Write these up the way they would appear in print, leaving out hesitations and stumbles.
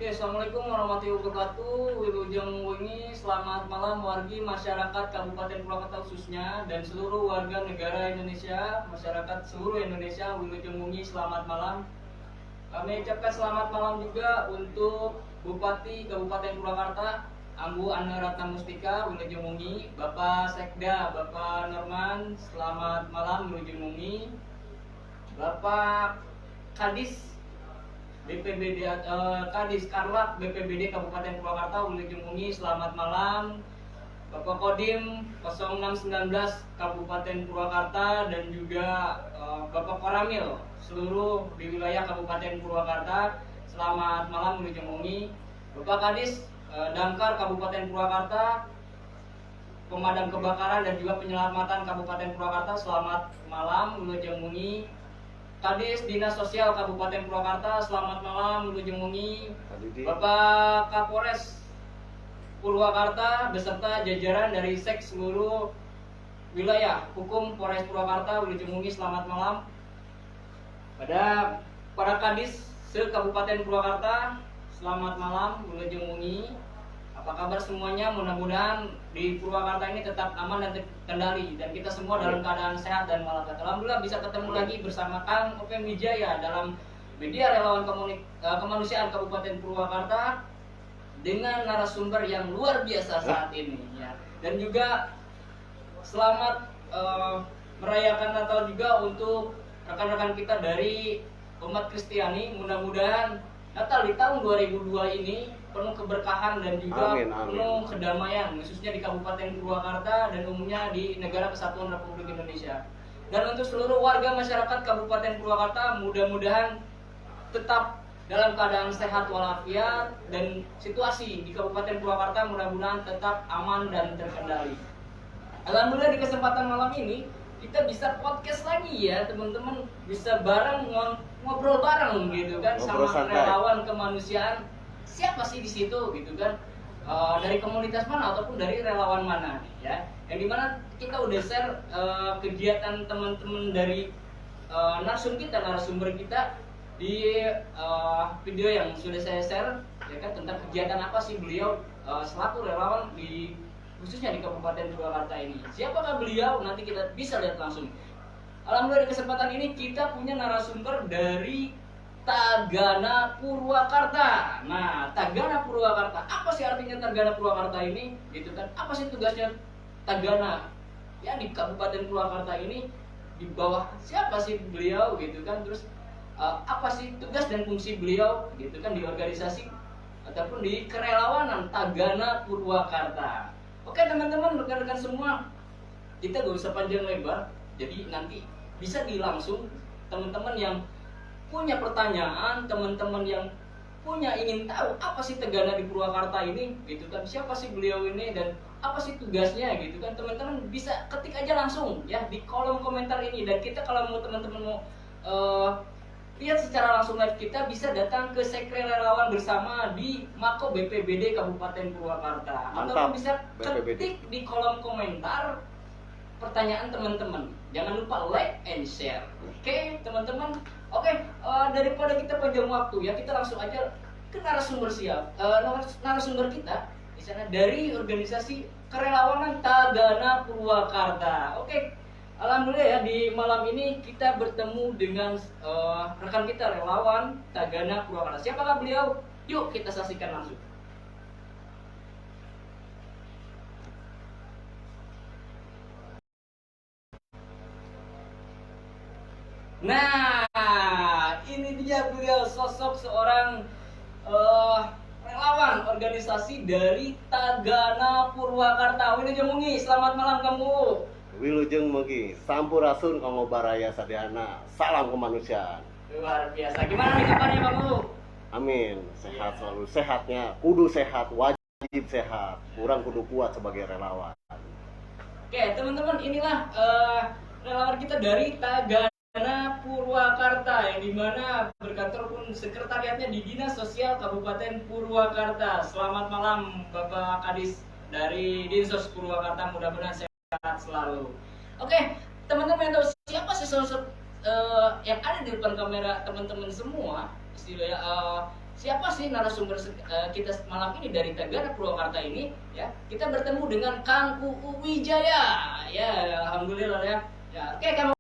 Oke, Assalamualaikum warahmatullahi wabarakatuh. Wilujeng wengi, selamat malam wargi masyarakat Kabupaten Purwakarta khususnya dan seluruh warga negara Indonesia, masyarakat seluruh Indonesia. Wilujeng wengi, selamat malam. Kami ucapkan selamat malam juga untuk Bupati Kabupaten Purwakarta, Ambu Ana Ratna Mustika. Wilujeng wengi, Bapak Sekda, Bapak Norman, selamat malam. Wilujeng wengi, Bapak Kadis BPBD Kadis Karlat BPBD Kabupaten Purwakarta, Wilujeng wengi, selamat malam. Bapak Kodim 0619 Kabupaten Purwakarta dan juga Bapak Koramil seluruh di wilayah Kabupaten Purwakarta, selamat malam. Wilujeng wengi. Bapak Kadis Damkar Kabupaten Purwakarta, Pemadam Kebakaran dan juga Penyelamatan Kabupaten Purwakarta, selamat malam. Wilujeng wengi. Kadis Dinas Sosial Kabupaten Purwakarta, selamat malam. Wilujeng wengi. Bapak Kapolres Purwakarta beserta jajaran dari SEK seluruh wilayah hukum Polres Purwakarta, Wilujeng wengi, selamat malam. Para Kadis se-Kabupaten Purwakarta, selamat malam. Wilujeng wengi. Apa kabar semuanya? Mudah-mudahan di Purwakarta ini tetap aman dan terkendali dan kita semua dalam keadaan sehat dan walafiat. Alhamdulillah bisa ketemu lagi bersama Kang Openg Wijaya dalam media relawan kemanusiaan Kabupaten Purwakarta dengan narasumber yang luar biasa saat ini ya. Dan juga selamat merayakan Natal juga untuk rekan-rekan kita dari umat Kristiani. Mudah-mudahan Natal di tahun 2002 ini penuh keberkahan dan juga penuh kedamaian, khususnya di Kabupaten Purwakarta dan umumnya di Negara Kesatuan Republik Indonesia. Dan untuk seluruh warga masyarakat Kabupaten Purwakarta, mudah-mudahan tetap dalam keadaan sehat walafiat dan situasi di Kabupaten Purwakarta mudah-mudahan tetap aman dan terkendali. Alhamdulillah di kesempatan malam ini kita bisa podcast lagi ya teman-teman, bisa bareng ngobrol bareng gitu kan, ngobrol sama relawan kemanusiaan. Siapa sih di situ gitu kan, dari komunitas mana ataupun dari relawan mana ya, yang dimana kita udah share kegiatan teman-teman dari narasumber kita di video yang sudah saya share ya kan, tentang kegiatan apa sih beliau selaku relawan di khususnya di Kabupaten Purwakarta ini. Siapakah beliau? Nanti kita bisa lihat langsung. Alhamdulillah di kesempatan ini kita punya narasumber dari Tagana Purwakarta. Nah, Tagana Purwakarta, apa sih artinya Tagana Purwakarta ini? Gitu kan? Apa sih tugasnya Tagana ya di Kabupaten Purwakarta ini? Di bawah siapa sih beliau gitu kan? Terus apa sih tugas dan fungsi beliau gitu kan di organisasi ataupun di kerelawanan Tagana Purwakarta. Oke teman-teman, rekan-rekan semua, kita gak usah panjang lebar. Jadi nanti bisa langsung teman-teman yang punya pertanyaan, teman-teman yang punya ingin tahu apa sih Tagana di Purwakarta ini gitu kan, siapa sih beliau ini dan apa sih tugasnya gitu kan, teman-teman bisa ketik aja langsung ya di kolom komentar ini. Dan kita kalau mau teman-teman mau lihat secara langsung live, kita bisa datang ke Sekre Relawan bersama di Mako BPBD Kabupaten Purwakarta. Ataupun bisa ketik di kolom komentar pertanyaan teman-teman. Jangan lupa like and share. Oke, teman-teman. Oke, daripada kita panjang waktu ya, kita langsung aja ke narasumber narasumber kita di sana dari organisasi kerelawanan Tagana Purwakarta. Oke, alhamdulillah ya di malam ini kita bertemu dengan rekan kita relawan Tagana Purwakarta. Siapakah beliau? Yuk kita saksikan langsung. Nah, ini dia beliau, sosok seorang relawan organisasi dari Tagana Purwakarta. Wilujeng wengi, selamat malam kamu. Wilujeng wengi, sampurasun kanggo baraya sadayana. Salam kemanusiaan. Luar biasa. Gimana nih kabarnya kamu? Amin. Sehat selalu. Sehatnya kudu sehat, wajib sehat. Kurang kudu kuat sebagai relawan. Oke, teman-teman, inilah relawan kita dari Tagana Purwakarta yang dimana berkantor pun sekretariatnya di Dinas Sosial Kabupaten Purwakarta. Selamat malam Bapak Kadis dari Dinsos Purwakarta, mudah-mudahan sehat selalu. Oke, teman-teman yang tahu siapa sih sosok yang ada di depan kamera teman-teman semua, istilahnya siapa sih narasumber kita malam ini dari Tagana Purwakarta ini ya. Kita bertemu dengan Kang Uu Wijaya. Ya, alhamdulillah ya. Ya, oke kamu.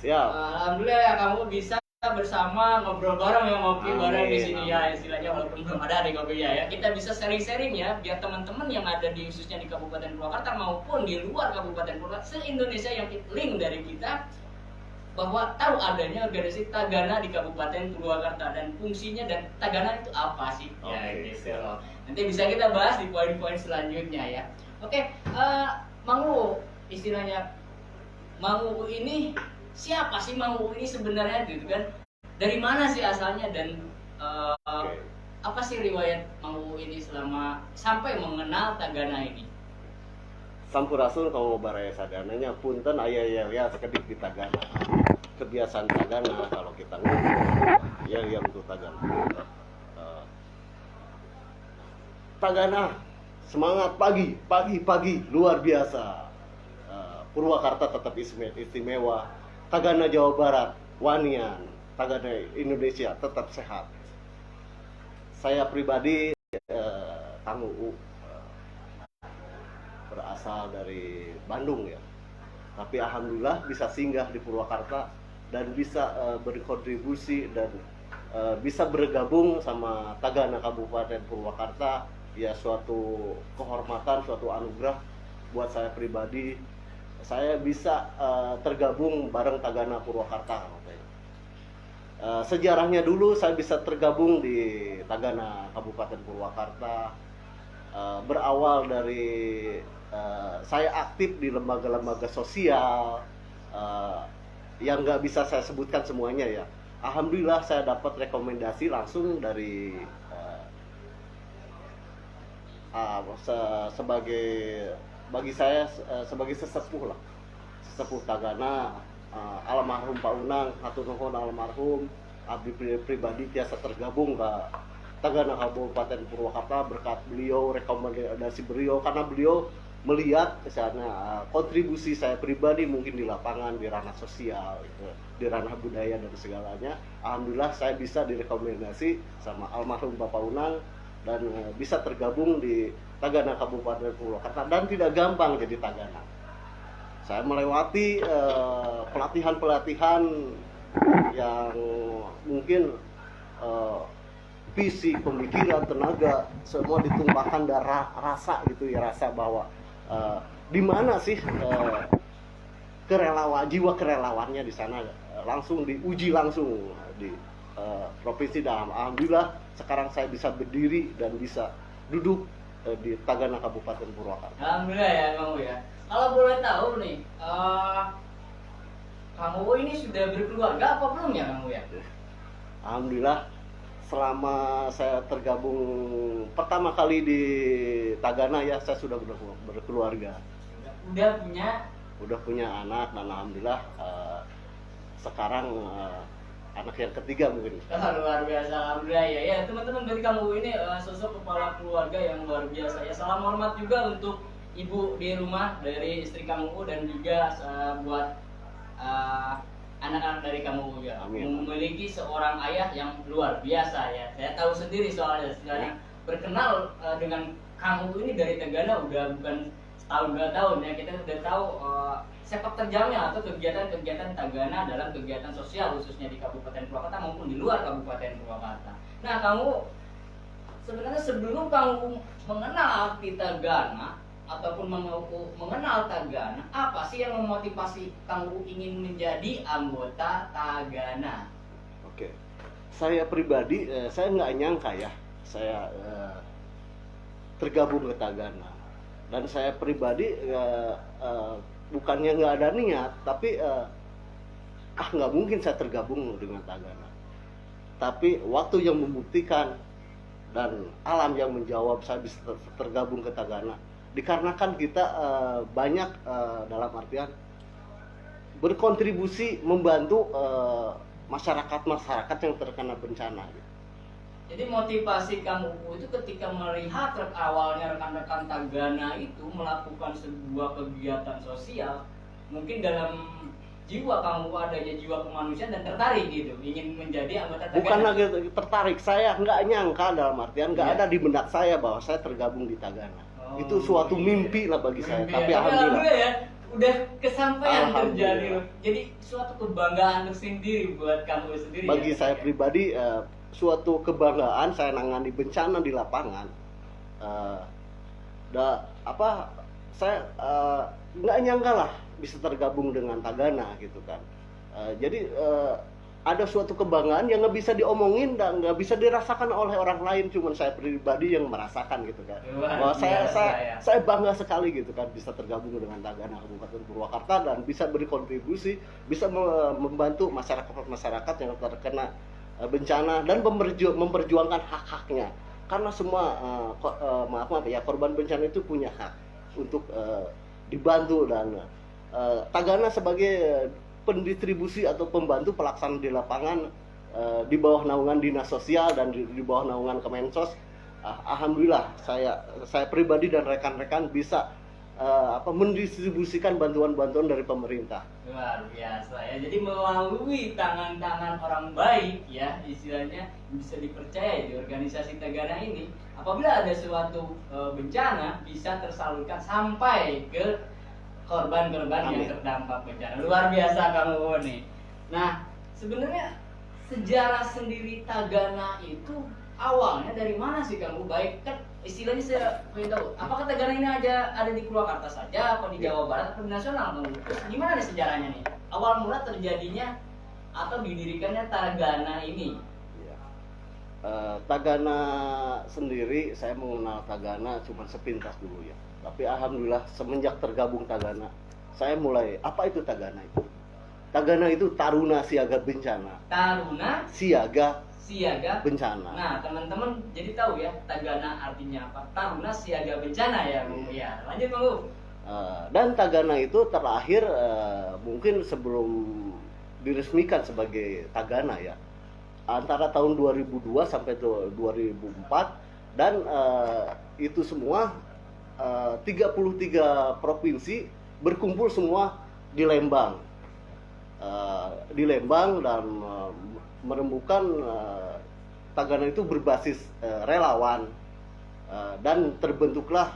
Siap. Alhamdulillah ya kamu bisa bersama ngobrol bareng ya, ngopi bareng di sini Amin. ya, istilahnya walaupun belum ada di kopinya ya. Kita bisa sharing-sharing ya biar teman-teman yang ada di khususnya di Kabupaten Purwakarta maupun di luar Kabupaten Purwakarta se-Indonesia yang link dari kita bahwa tahu adanya organisasi Tagana di Kabupaten Purwakarta dan fungsinya dan Tagana itu apa sih? Ya Oke, gitu. siap. Nanti bisa kita bahas di poin-poin selanjutnya ya. Oke, Mang Uu, istilahnya Mang Uu ini siapa sih Mang Uu ini sebenarnya gitu kan? Dari mana sih asalnya dan Oke. apa sih riwayat Mang Uu ini selama sampai mengenal Tagana ini? Sampurasun kalau baraya sadananya punten aya ya sekedik di Tagana. Kebiasaan Tagana kalau kita ngobrol ya untuk Tagana. Tagana semangat pagi luar biasa. Purwakarta tetap istimewa. Tagana Jawa Barat wanian. Tagana Indonesia tetap sehat. Saya pribadi Kang Uu berasal dari Bandung ya, tapi alhamdulillah bisa singgah di Purwakarta dan bisa berkontribusi dan bisa bergabung sama Tagana Kabupaten Purwakarta ya, suatu kehormatan, suatu anugerah buat saya pribadi. Saya bisa tergabung bareng Tagana Purwakarta. Sejarahnya dulu saya bisa tergabung di Tagana Kabupaten Purwakarta berawal dari saya aktif di lembaga-lembaga sosial yang nggak bisa saya sebutkan semuanya ya. Alhamdulillah saya dapat rekomendasi langsung dari sebagai bagi saya sebagai sesepuh lah, sesepuh Tagana, almarhum Pak Unang, hatur nuhun almarhum, abdi pribadi tiasa tergabung ke Tagana Kabupaten Purwakarta berkat beliau, rekomendasi beliau, karena beliau melihat ke sana kontribusi saya pribadi mungkin di lapangan, di ranah sosial, gitu, di ranah budaya dan segalanya. Alhamdulillah saya bisa direkomendasi sama almarhum Bapak Unang dan bisa tergabung di Tagana Kabupaten Purwakarta, dan tidak gampang jadi Tagana. Saya melewati pelatihan-pelatihan yang mungkin fisik, pemikiran, tenaga, semua ditumpahkan darah, rasa gitu ya, rasa bahwa di mana sih jiwa kerelawannya di sana, langsung diuji langsung di provinsi. Dan alhamdulillah sekarang saya bisa berdiri dan bisa duduk di Tagana Kabupaten Purwakarta. Alhamdulillah ya Kang Uu ya. Kalau boleh tahu nih, Kang Uu ini sudah berkeluarga apa belum ya Kang Uu ya? Alhamdulillah selama saya tergabung pertama kali di Tagana ya, saya sudah berkeluarga. Udah punya anak, dan alhamdulillah sekarang anak yang ketiga mungkin. Luar biasa, alhamdulillah ya. Ya teman-teman, dari Kang Uu ini sosok kepala keluarga yang luar biasa ya. Salam hormat juga untuk ibu di rumah dari istri Kang Uu dan juga buat anak-anak dari Kang Uu ya. Amin. Memiliki seorang ayah yang luar biasa ya. Saya tahu sendiri soalnya berkenal dengan Kang Uu ini dari Tagana udah bukan setahun 2 tahun ya. Kita udah tahu sepak terjangnya atau kegiatan-kegiatan Tagana dalam kegiatan sosial khususnya di Kabupaten Purwakarta maupun di luar Kabupaten Purwakarta. Nah, Kang Uu sebenarnya sebelum Kang Uu mengenal arti Tagana ataupun mengenal Tagana, apa sih yang memotivasi Kang Uu ingin menjadi anggota Tagana? Oke, saya pribadi saya nggak nyangka ya saya tergabung ke Tagana, dan saya pribadi bukannya nggak ada niat, tapi nggak mungkin saya tergabung dengan Tagana. Tapi waktu yang membuktikan dan alam yang menjawab saya bisa tergabung ke Tagana, dikarenakan kita banyak dalam artian berkontribusi membantu masyarakat yang terkena bencana gitu. Jadi motivasi Kang Uu itu ketika melihat awalnya rekan-rekan Tagana itu melakukan sebuah kegiatan sosial, mungkin dalam jiwa kamu adanya jiwa kemanusiaan dan tertarik gitu, ingin menjadi anggota Tagana. Bukan lagi tertarik, saya nggak nyangka, dalam artian nggak Iya. ada di benak saya bahwa saya tergabung di Tagana. Oh, Itu suatu iya. mimpi lah bagi saya. Mimpi Tapi ya. alhamdulillah. Ya, udah kesampaian Alhamdulillah. terjadi loh. Jadi suatu kebanggaan tersendiri buat kamu sendiri. Bagi ya, saya ketika- pribadi suatu kebanggaan saya nangani bencana di lapangan. Saya nggak nyangka lah bisa tergabung dengan Tagana gitu kan. Jadi ada suatu kebanggaan yang nggak bisa diomongin dan nggak bisa dirasakan oleh orang lain, cuman saya pribadi yang merasakan gitu kan. Luar Bahwa biasa, ya. saya bangga sekali gitu kan bisa tergabung dengan Tagana Kabupaten Purwakarta dan bisa berkontribusi, bisa membantu masyarakat yang terkena bencana dan memperjuangkan hak-haknya. Karena semua maaf ya, korban bencana itu punya hak untuk dibantu, dan Tagana sebagai pendistribusi atau pembantu pelaksana di lapangan di bawah naungan Dinas Sosial dan di bawah naungan Kemensos, alhamdulillah saya pribadi dan rekan-rekan bisa mendistribusikan bantuan-bantuan dari pemerintah. Luar biasa ya. Jadi melalui tangan-tangan orang baik ya, istilahnya bisa dipercaya di organisasi Tagana ini, apabila ada suatu bencana bisa tersalurkan sampai ke korban-korban yang Amin. terdampak bencana. Luar biasa kamu nih. Nah, sebenarnya sejarah sendiri Tagana itu awalnya dari mana sih kamu? Baik kan istilahnya saya pengen tahu, apakah Tagana ini ada di Purwakarta saja, apa di Jawa Barat, atau di nasional? Terus gimana nih sejarahnya nih? Awal mula terjadinya atau didirikannya Tagana ini? Tagana sendiri, saya mengenal Tagana cuma sepintas dulu ya. Tapi alhamdulillah semenjak tergabung Tagana, saya mulai, apa itu Tagana itu? Tagana itu Taruna Siaga Bencana. Taruna Siaga Siaga. Bencana. Nah, teman-teman jadi tahu ya Tagana artinya apa? Taruna Siaga Bencana ya, Bu. Ya, lanjut Bang. Dan Tagana itu terlahir mungkin sebelum diresmikan sebagai Tagana ya, antara tahun 2002 sampai 2004, dan itu semua 33 provinsi berkumpul semua di Lembang. Dan merembukan Tagana itu berbasis relawan, dan terbentuklah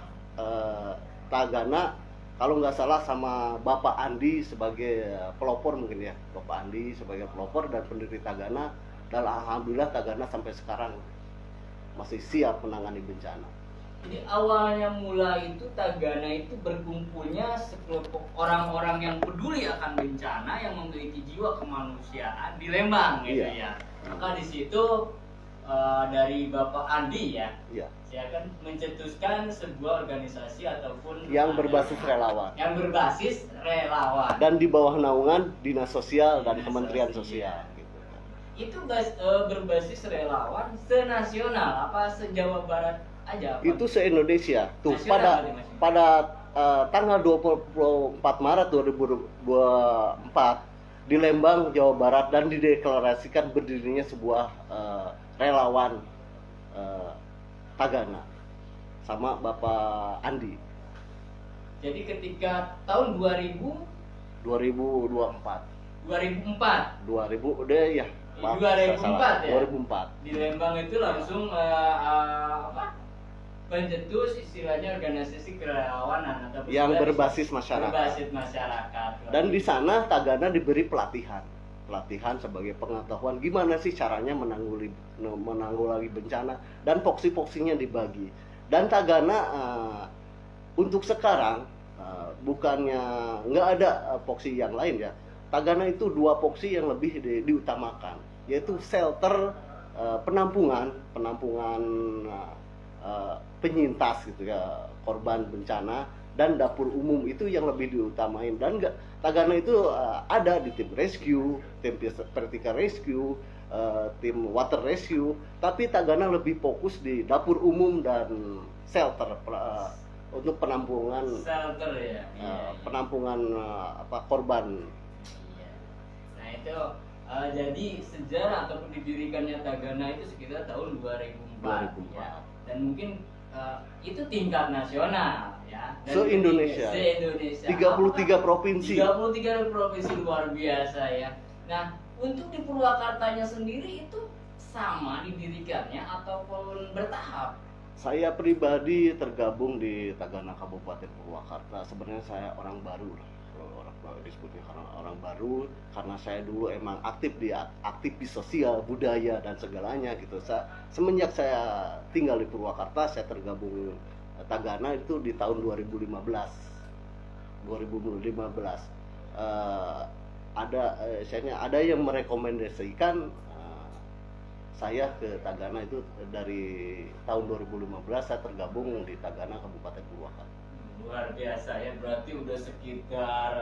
Tagana, kalau nggak salah sama Bapak Andi sebagai pelopor mungkin ya, Bapak Andi sebagai pelopor dan pendiri Tagana, dan alhamdulillah Tagana sampai sekarang masih siap menangani bencana. Jadi awalnya mula itu Tagana itu berkumpulnya sekelompok orang-orang yang peduli akan bencana, yang memiliki jiwa kemanusiaan di Lembang gitu Iya. ya. Maka di situ dari Bapak Andi ya, Iya. saya akan mencetuskan sebuah organisasi ataupun Yang berbasis relawan yang berbasis relawan. dan di bawah naungan Dinas Sosial dan Dinas Kementerian Sosial. Sosial gitu. Itu berbasis relawan senasional apa se-Jawa Barat aja apa? Itu se-Indonesia. Tuh Nasional berarti, Mas? pada tanggal 24 Maret 2024 di Lembang, Jawa Barat, dan dideklarasikan berdirinya sebuah relawan Tagana sama Bapak Andi. Jadi ketika tahun 2024 2004 udah ya, maaf, 2004 salah. ya? 2004 di Lembang itu langsung pencetus istilahnya organisasi kerelawanan atau yang berbasis masyarakat. berbasis masyarakat. Dan di sana Tagana diberi pelatihan sebagai pengetahuan gimana sih caranya menanggulangi bencana, dan poksi-poksinya dibagi. Dan Tagana untuk sekarang bukannya nggak ada poksi yang lain ya. Tagana itu 2 poksi yang lebih diutamakan, yaitu shelter, penampungan penyintas gitu ya, korban bencana, dan dapur umum itu yang lebih diutamain. Dan Tagana itu ada di tim rescue, tim vertical rescue, tim water rescue, tapi Tagana lebih fokus di dapur umum dan shelter untuk penampungan shelter ya. penampungan korban. Iya. Nah itu jadi sejarah ataupun didirikannya Tagana itu sekitar tahun 2004. 2004. Ya. Dan mungkin itu tingkat nasional ya. Se-Indonesia. Se-Indonesia. 33 provinsi. 33 provinsi luar biasa ya. Nah, untuk di Purwakartanya sendiri itu sama didirikannya ataupun bertahap? Saya pribadi tergabung di Tagana Kabupaten Purwakarta. Sebenarnya saya orang baru lah. Kalau orang baru disebutnya karena orang baru, karena saya dulu emang aktif di sosial, budaya dan segalanya gitu. Semenjak saya tinggal di Purwakarta, saya tergabung Tagana itu di tahun 2015. 2015. Ada yang merekomendasikan saya ke Tagana itu dari tahun 2015 saya tergabung di Tagana Kabupaten Purwakarta. Luar biasa ya, berarti udah sekitar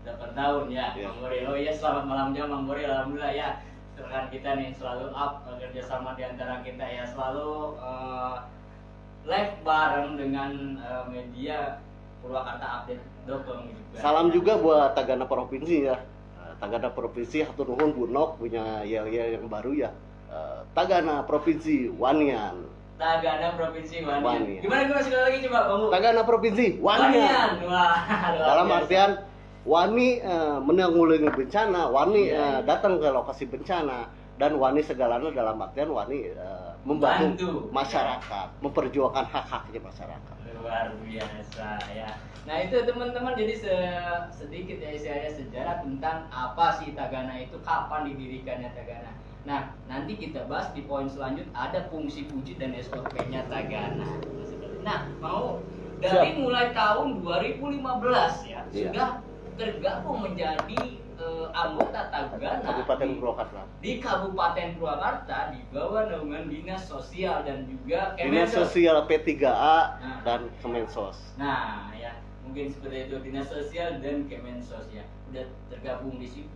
8 tahun ya, Ya. Mang Boril. Oh iya, selamat malam juga Mang Boril. Alhamdulillah ya, rekan kita nih selalu up kerjasama di antara kita ya, selalu live bareng dengan media purwakartaupdate.com juga. Salam juga buat Tagana Provinsi ya. Tagana Provinsi hatur nuhun Bunok punya yang baru ya. Tagana Provinsi Wanian. Tagana Provinsi Wanian. Wanian. Gimana sekali lagi coba Bang? Tagana Provinsi Wanian. Wah, Dalam artian wani menanggulangi bencana, wani Iya. datang ke lokasi bencana, dan wani segalanya dalam artian wani membantu Bantu. masyarakat, memperjuangkan hak-haknya masyarakat. Luar biasa ya. Nah itu teman-teman, jadi sedikit ya istilahnya sejarah tentang apa sih Tagana itu, kapan didirikannya Tagana. Nah nanti kita bahas di poin selanjut, ada fungsi wujud dan SOP-nya Tagana. Nah mau dari mulai tahun 2015 ya Iya. sudah tergabung menjadi anggota Tagana Kabupaten Purwakarta. di Kabupaten Purwakarta di bawah naungan Dinas Sosial dan juga Dinas Kemensos. Sosial P3A Nah. dan Kemensos. Nah, ya mungkin seperti itu, Dinas Sosial dan Kemensos ya udah tergabung di situ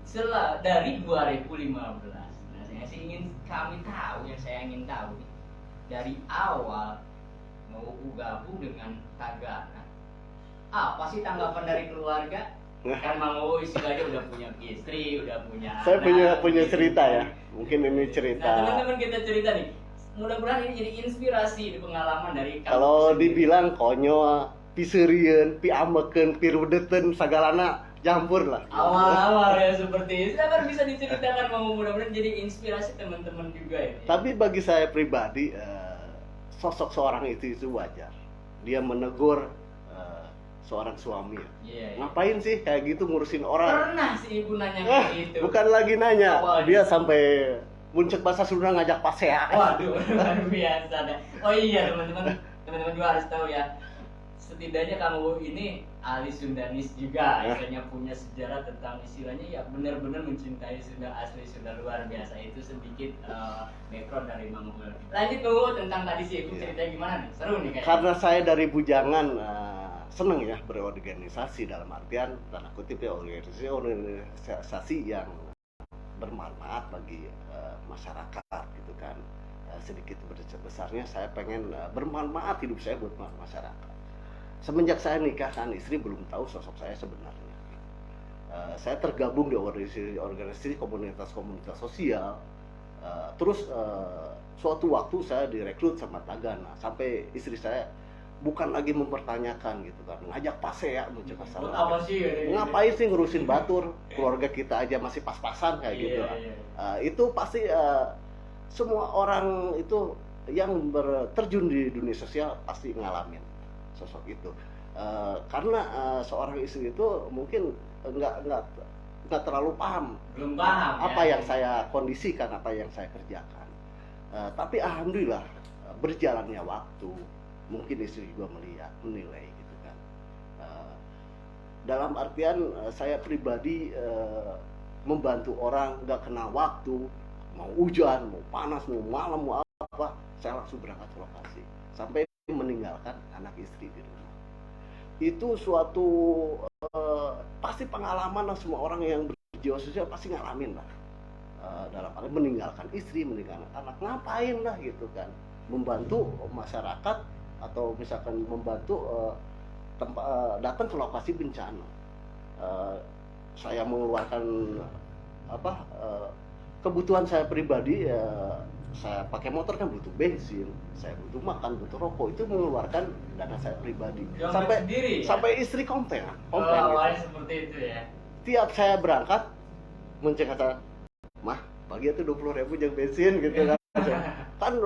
dari 2015. Nah, saya ingin tahu nih, dari awal mau gabung dengan Tagana, apa sih tanggapan dari keluarga? Kan Mang Uu istilahnya udah punya istri, udah punya Saya anak, punya gitu. cerita ya. Mungkin ini cerita. Nah, teman-teman kita cerita nih. Mudah-mudahan ini jadi inspirasi di pengalaman dari kamu Kalau sendiri. dibilang konyol, piseurieun, piameukeun, pirudeten, sagalana campur lah. Awal-awal ya seperti itu, silakan bisa diceritakan Mang Uu, mudah-mudahan jadi inspirasi teman-teman juga ya. Tapi bagi saya pribadi, sosok seorang itu wajar. Dia menegur seorang suami. Iya, iya. Ngapain sih kayak gitu ngurusin orang? Pernah sih ibu nanya kayak gitu. Bukan lagi nanya, Awalnya. dia sampai muncul bahasa Sunda ngajak pasea. Waduh, luar biasa dah. Oh iya teman-teman juga harus tahu ya. Setidaknya kamu ini ahli Sundanis juga, istilahnya punya sejarah tentang istilahnya ya benar-benar mencintai Sunda asli, Sunda luar biasa. Itu sedikit background dari Mang Uu. Lanjut tuh tentang tadi sih, ibu Iya. ceritanya gimana nih? Seru nih kayaknya. Karena saya dari bujangan seneng ya berorganisasi, dalam artian tanda kutip ya, organisasi yang bermanfaat bagi masyarakat gitu kan. Sedikit besarnya saya pengen bermanfaat hidup saya buat masyarakat. Semenjak saya nikah kan, istri belum tahu sosok saya sebenarnya. Saya tergabung di organisasi komunitas sosial. Terus suatu waktu saya direkrut sama Tagana, sampai istri saya bukan lagi mempertanyakan gitu kan, ngajak pasea mencegah Buat salah. apa sih? Ngapain sih ngurusin batur? Keluarga kita aja masih pas-pasan kayak gitu lah. Iya. Itu pasti semua orang itu yang terjun di dunia sosial pasti ngalamin sosok itu. Karena seorang istri itu mungkin nggak terlalu paham Belum paham apa ya. yang saya kondisikan, apa yang saya kerjakan. Tapi alhamdulillah berjalannya waktu, mungkin istri juga menilai gitu kan. Dalam artian saya pribadi membantu orang nggak kenal waktu, mau hujan, mau panas, mau malam, mau apa, saya langsung berangkat ke lokasi sampai meninggalkan anak istri di rumah. Itu suatu pasti pengalaman lah, semua orang yang berjiwa sosial pasti ngalamin lah. Dalam arti meninggalkan istri, meninggalkan anak, ngapain lah gitu kan, membantu masyarakat atau misalkan membantu datang ke lokasi bencana. Saya mengeluarkan kebutuhan saya pribadi, saya pakai motor kan butuh bensin, saya butuh makan, butuh rokok, itu mengeluarkan dana saya pribadi. Sampai sendiri, ya? Sampai istri komplain. Awalnya seperti itu ya. Tiap saya berangkat, muncul kata, mah pagi itu 20.000 jang bensin gitu kan. Kan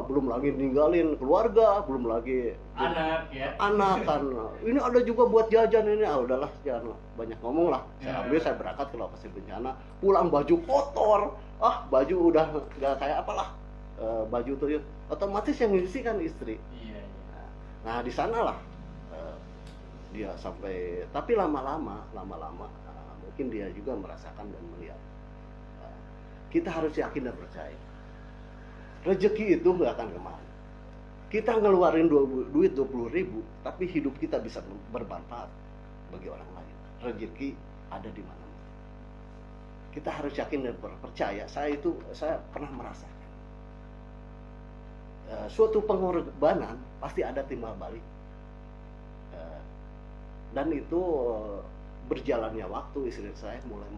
belum lagi ninggalin keluarga, belum lagi anak kan. Ini ada juga buat jajan ini. Udahlah, jangan banyak ngomong lah. Saya ambil, saya berangkat ke lokasi bencana, pulang baju kotor. Baju udah nggak kayak apalah. Baju tuh ya, otomatis yang ngisi kan istri. Nah di sanalah dia sampai, tapi lama-lama mungkin dia juga merasakan dan melihat. Kita harus yakin dan percaya. Rezeki itu nggak akan kemana. Kita ngeluarin duit 20.000, tapi hidup kita bisa bermanfaat bagi orang lain. Rezeki ada di mana-mana. Kita harus yakin dan percaya. Saya pernah merasakan. Suatu pengorbanan pasti ada timbal balik. Dan itu berjalannya waktu, istri saya mulai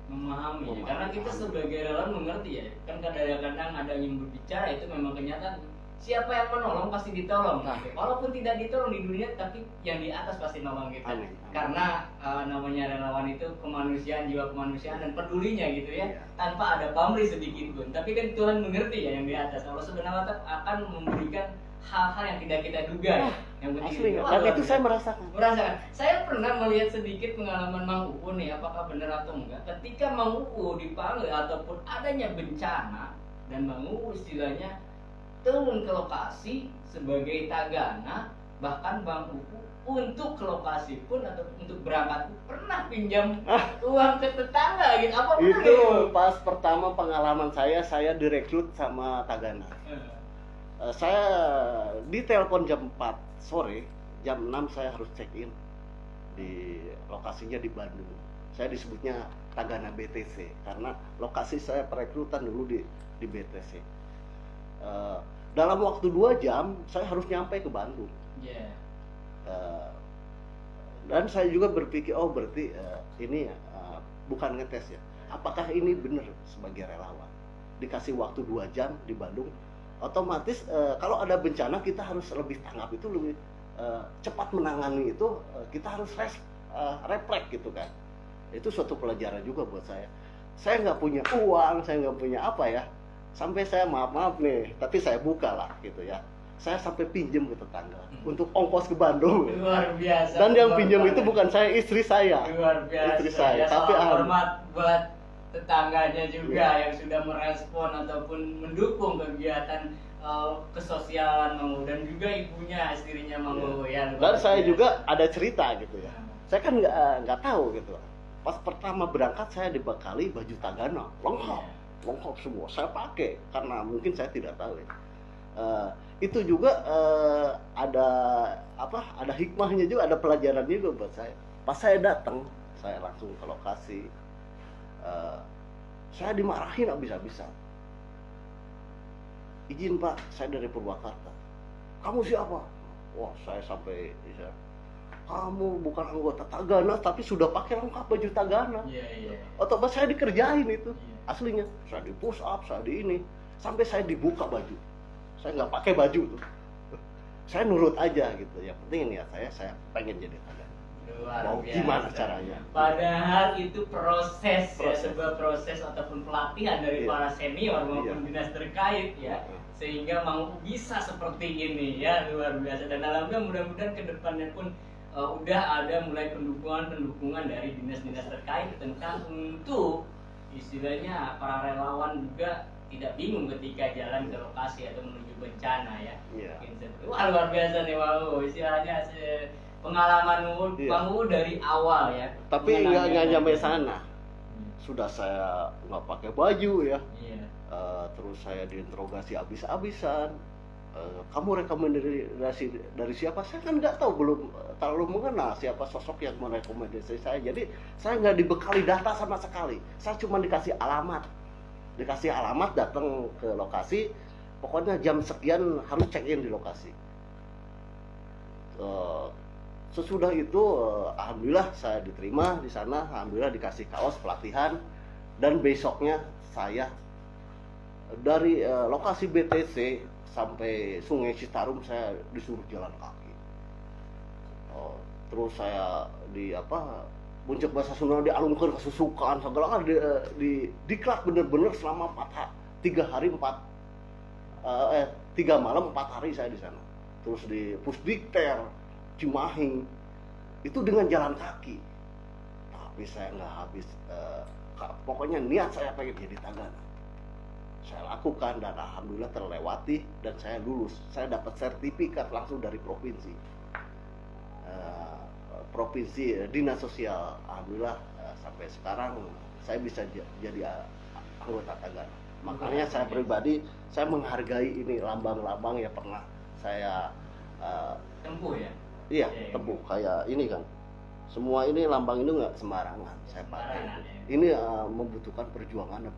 memahami. Karena kita sebagai relawan mengerti ya, kan kadang-kadang ada yang berbicara itu memang kenyataan, siapa yang menolong pasti ditolong. Walaupun tidak ditolong di dunia, tapi yang di atas pasti nolong kita. Amin. Karena namanya relawan itu kemanusiaan, jiwa kemanusiaan dan pedulinya gitu ya, tanpa ada pamrih sedikit pun. Tapi kan Tuhan mengerti ya yang di atas. Allah sebenarnya akan memberikan hal-hal yang tidak kita duga ya. Yang asli, dan itu saya merasakan. Saya pernah melihat sedikit pengalaman Mang Uu nih, apakah benar atau enggak. Ketika Mang Uu dipanggil ataupun adanya bencana dan Mang Uu istilahnya turun ke lokasi sebagai tagana, bahkan Bang Uu untuk ke lokasi pun atau untuk berangkat pernah pinjam uang ke tetangga gitu. Apa benar itu? Pas pertama pengalaman saya direkrut sama tagana. Saya ditelepon jam 4 sore, jam 6 saya harus check in di lokasinya di Bandung. Saya disebutnya Tagana BTC karena lokasi saya perekrutan dulu di BTC. Dalam waktu 2 jam saya harus nyampe ke Bandung. Dan saya juga berpikir, berarti ini bukan ngetes ya. Apakah ini benar sebagai relawan? Dikasih waktu 2 jam di Bandung. Otomatis kalau ada bencana kita harus lebih tanggap, itu lebih cepat menangani itu, kita harus refleks gitu kan. Itu suatu pelajaran juga buat saya. Saya nggak punya uang, saya nggak punya apa ya, sampai saya maaf nih, tapi saya buka lah gitu ya. Saya sampai pinjam ke tetangga untuk ongkos ke Bandung. Luar biasa. Dan yang pinjam itu bukan saya, istri saya. Luar biasa. Istri saya. Ya, tapi hormat buat tetangganya juga yang sudah merespon ataupun mendukung kegiatan kesosialan Mang Uu, dan juga ibunya, istrinya Mang Uu ya. Dan saya juga ada cerita gitu ya. Saya kan nggak tahu gitu. Pas pertama berangkat saya dibekali baju tagana lengkap semua. Saya pakai karena mungkin saya tidak tahu ya. Itu juga ada hikmahnya juga, ada pelajaran juga buat saya. Pas saya datang, saya langsung ke lokasi. Saya dimarahin habis-habisan. Izin Pak, saya dari Purwakarta. Kamu siapa? Wah, saya sampai kamu bukan anggota Tagana tapi sudah pakai lengkap baju Tagana. Otomatis saya dikerjain itu. Aslinya saya di push up, saya di ini, sampai saya dibuka baju. Saya nggak pakai baju tuh. Saya nurut aja gitu. Yang penting ini ya, saya pengen jadi Tagana. Mau gimana caranya? Padahal itu proses. Ya, sebuah proses ataupun pelatihan dari para senior maupun dinas terkait ya, sehingga Mang Uu bisa seperti ini ya, luar biasa. Dan alhamdulillah mudah-mudahan kedepannya pun udah ada mulai pendukungan dari dinas-dinas terkait tentang untuk istilahnya para relawan juga tidak bingung ketika jalan ke lokasi atau menuju bencana ya. Wah, luar biasa nih Mang Uu, istilahnya pengalaman Mang Uu dari awal ya. Tapi nggak nyampe sana. Sudah saya nggak pakai baju ya. Terus saya diinterogasi habis-habisan. Kamu rekomendasi dari siapa? Saya kan nggak tahu, belum terlalu mengenal siapa sosok yang merekomendasi saya. Jadi saya nggak dibekali data sama sekali. Saya cuma dikasih alamat, datang ke lokasi. Pokoknya jam sekian harus check in di lokasi. Sesudah itu alhamdulillah saya diterima di sana, alhamdulillah dikasih kaos pelatihan, dan besoknya saya Dari lokasi BTC sampai Sungai Citarum saya disuruh jalan kaki. Terus saya di Puncak Bahasa Sunda dialungkan kesusukan segala kan di diklat bener-bener selama 3 hari 3 malam 4 hari saya di sana. Terus di Pusdikter Cimahi itu dengan jalan kaki. Tapi saya nggak habis pokoknya niat saya pengen jadi Tagana. Saya lakukan dan alhamdulillah terlewati dan saya lulus. Saya dapat sertifikat langsung dari provinsi. Dinas sosial. Alhamdulillah sampai sekarang saya bisa jadi anggota Tagana. Makanya saya pribadi saya menghargai ini lambang-lambang yang pernah saya tempuh ya. Iya, tempuh kayak ini kan. Semua ini lambang ini nggak sembarangan saya pakai. Ini membutuhkan perjuangan dan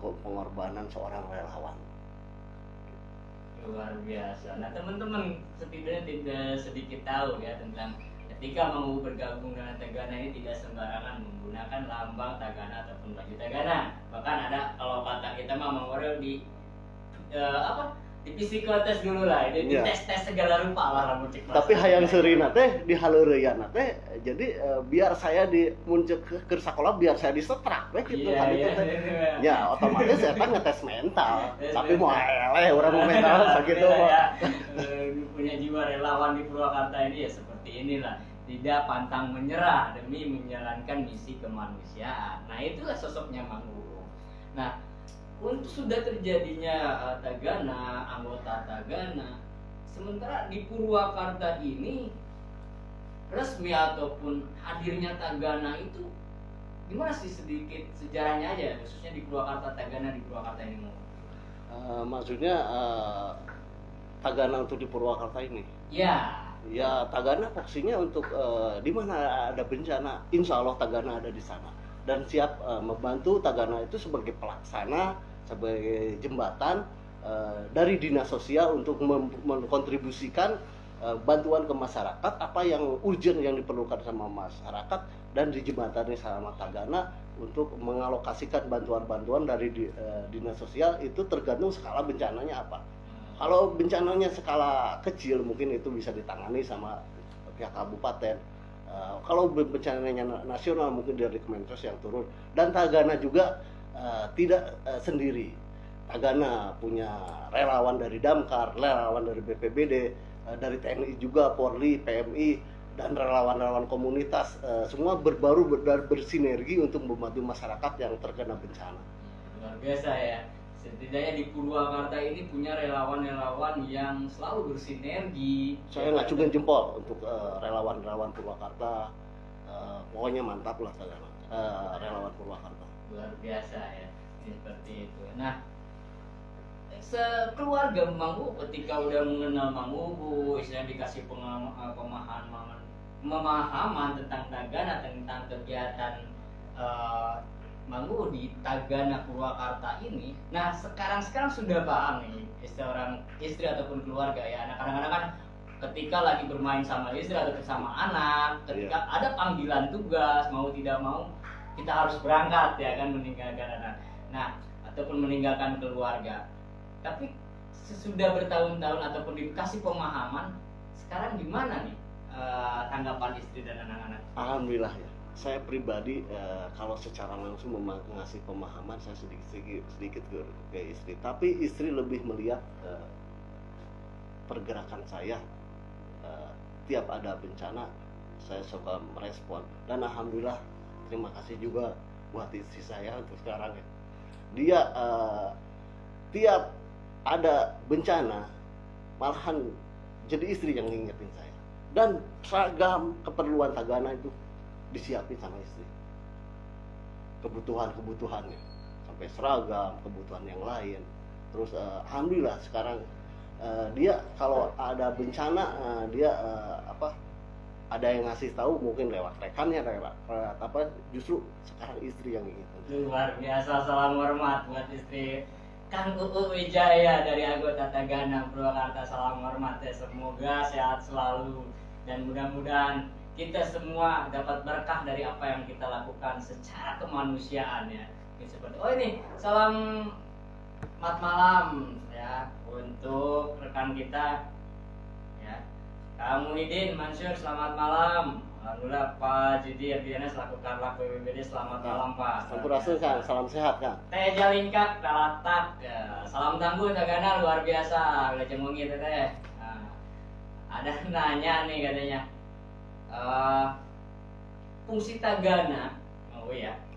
pengorbanan seorang relawan. Luar biasa. Nah teman-teman setidaknya tidak sedikit tahu ya tentang ketika mau bergabung dengan Tagana ini tidak sembarangan menggunakan lambang Tagana ataupun baju Tagana. Bahkan ada kalau kata kita mah mengorel di di psikotes dulu lah, di tes segala rupa lah rambut cek. Tapi hayang seurina teh di haleureuyana teh jadi biar saya di muncul ke sekolah biar saya disetrak teh gitu kan itu teh. Ya otomatis saya kan ngetes mental. Tapi mau eleh orang mau mental sakitu mah. Punya jiwa relawan di Purwakarta ini ya seperti inilah. Tidak pantang menyerah demi menjalankan misi kemanusiaan. Nah itulah sosoknya Mang Uu. Nah untuk sudah terjadinya Tagana, anggota Tagana, sementara di Purwakarta ini resmi ataupun hadirnya Tagana itu gimana sih sedikit sejarahnya aja, khususnya di Purwakarta Tagana di Purwakarta ini mau? Maksudnya Tagana untuk di Purwakarta ini? Ya. Ya Tagana fungsinya untuk di mana ada bencana, insya Allah Tagana ada di sana dan siap membantu Tagana itu sebagai pelaksana, sebagai jembatan dari dinas sosial untuk mengkontribusikan bantuan ke masyarakat apa yang urgent yang diperlukan sama masyarakat dan dijembatani sama Tagana untuk mengalokasikan bantuan-bantuan dari dinas sosial itu tergantung skala bencananya apa. Kalau bencananya skala kecil mungkin itu bisa ditangani sama pihak kabupaten. Kalau bencananya nasional mungkin dari Kemensos yang turun dan Tagana juga tidak sendiri. Tagana punya relawan dari Damkar, relawan dari BPBD, dari TNI juga, Polri, PMI, dan relawan-relawan komunitas. Semua bersinergi untuk membantu masyarakat yang terkena bencana. Luar biasa ya. Setidaknya di Purwakarta ini punya relawan-relawan yang selalu bersinergi. Saya ngacungin jempol untuk relawan-relawan Purwakarta. Pokoknya mantap lah Tagana, relawan Purwakarta. Luar biasa ya, seperti itu. Nah, sekeluarga Mang Uu ketika udah mengenal Mang Uu, istilahnya dikasih pemahaman tentang Tagana, tentang kegiatan Mang Uu di Tagana Purwakarta ini. Nah, sekarang sudah paham nih seorang istri ataupun keluarga ya. Nah, kadang-kadang kan ketika lagi bermain sama istri atau sama anak, ketika ada panggilan tugas, mau tidak mau kita harus berangkat ya kan, meninggalkan anak. Nah, ataupun meninggalkan keluarga. Tapi sesudah bertahun-tahun ataupun dikasih pemahaman, sekarang gimana nih tanggapan istri dan anak-anak? Alhamdulillah ya. Saya pribadi kalau secara langsung ngasih pemahaman saya sedikit ke istri, tapi istri lebih melihat pergerakan saya tiap ada bencana saya suka merespon dan alhamdulillah terima kasih juga buat istri saya untuk sekarang ya. Dia tiap ada bencana malahan jadi istri yang ngingetin saya dan seragam keperluan Tagana itu disiapin sama istri, kebutuhannya sampai seragam, kebutuhan yang lain. Terus alhamdulillah sekarang dia kalau ada bencana dia ada yang ngasih tahu mungkin lewat rekannya lewat justru sekarang istri yang ingin. Luar biasa, salam hormat buat istri Kang Uu Wijaya dari anggota Tagana Purwakarta. Salam hormat ya, semoga sehat selalu dan mudah-mudahan kita semua dapat berkah dari apa yang kita lakukan secara kemanusiaan ya. mungkin seperti oh ini salam selamat malam ya untuk rekan kita ya Kang Muhyiddin Mansur, selamat malam. Alhamdulillah Pak Judi Ardiana selaku Karlak BPBD, selamat malam Pak. Sampurasun Kang, salam sehat Kang. Teh Jalingkak Kalatak ya. Salam tangguh Tagana luar biasa udah cemungi teh. Nah, ada nanya nih katanya fungsi Tagana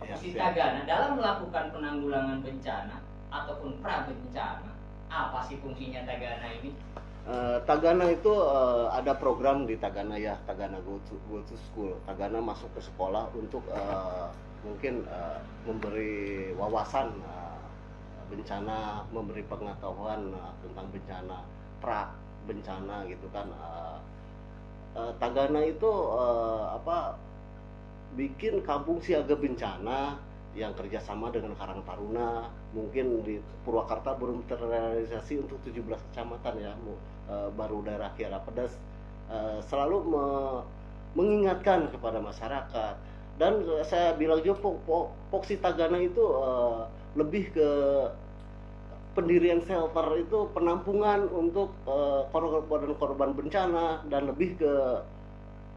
fungsi Tagana dalam melakukan penanggulangan bencana ataupun pra bencana, apa sih fungsinya Tagana ini? Tagana itu ada program di Tagana ya, Tagana Go to School. Tagana masuk ke sekolah untuk mungkin memberi wawasan bencana, memberi pengetahuan tentang bencana, pra bencana gitu kan. Tagana itu bikin kampung siaga bencana yang kerjasama dengan Karang Taruna. Mungkin di Purwakarta belum terrealisasi untuk 17 kecamatan ya, baru daerah Kiara Pedas selalu mengingatkan kepada masyarakat. Dan saya bilang juga Poksi Tagana itu lebih ke pendirian shelter, itu penampungan untuk korban bencana, dan lebih ke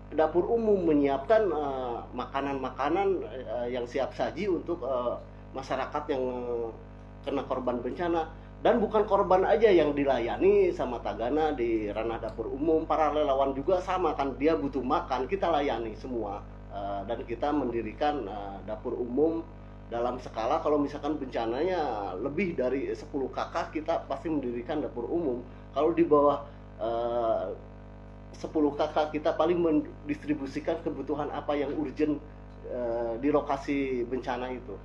dapur umum, menyiapkan makanan-makanan yang siap saji untuk masyarakat yang kena korban bencana. Dan bukan korban aja yang dilayani sama Tagana di ranah dapur umum, para relawan juga sama kan, dia butuh makan, kita layani semua. Dan kita mendirikan dapur umum dalam skala kalau misalkan bencananya lebih dari 10 kakak, kita pasti mendirikan dapur umum. Kalau di bawah 10 kakak, kita paling mendistribusikan kebutuhan apa yang urgent di lokasi bencana itu.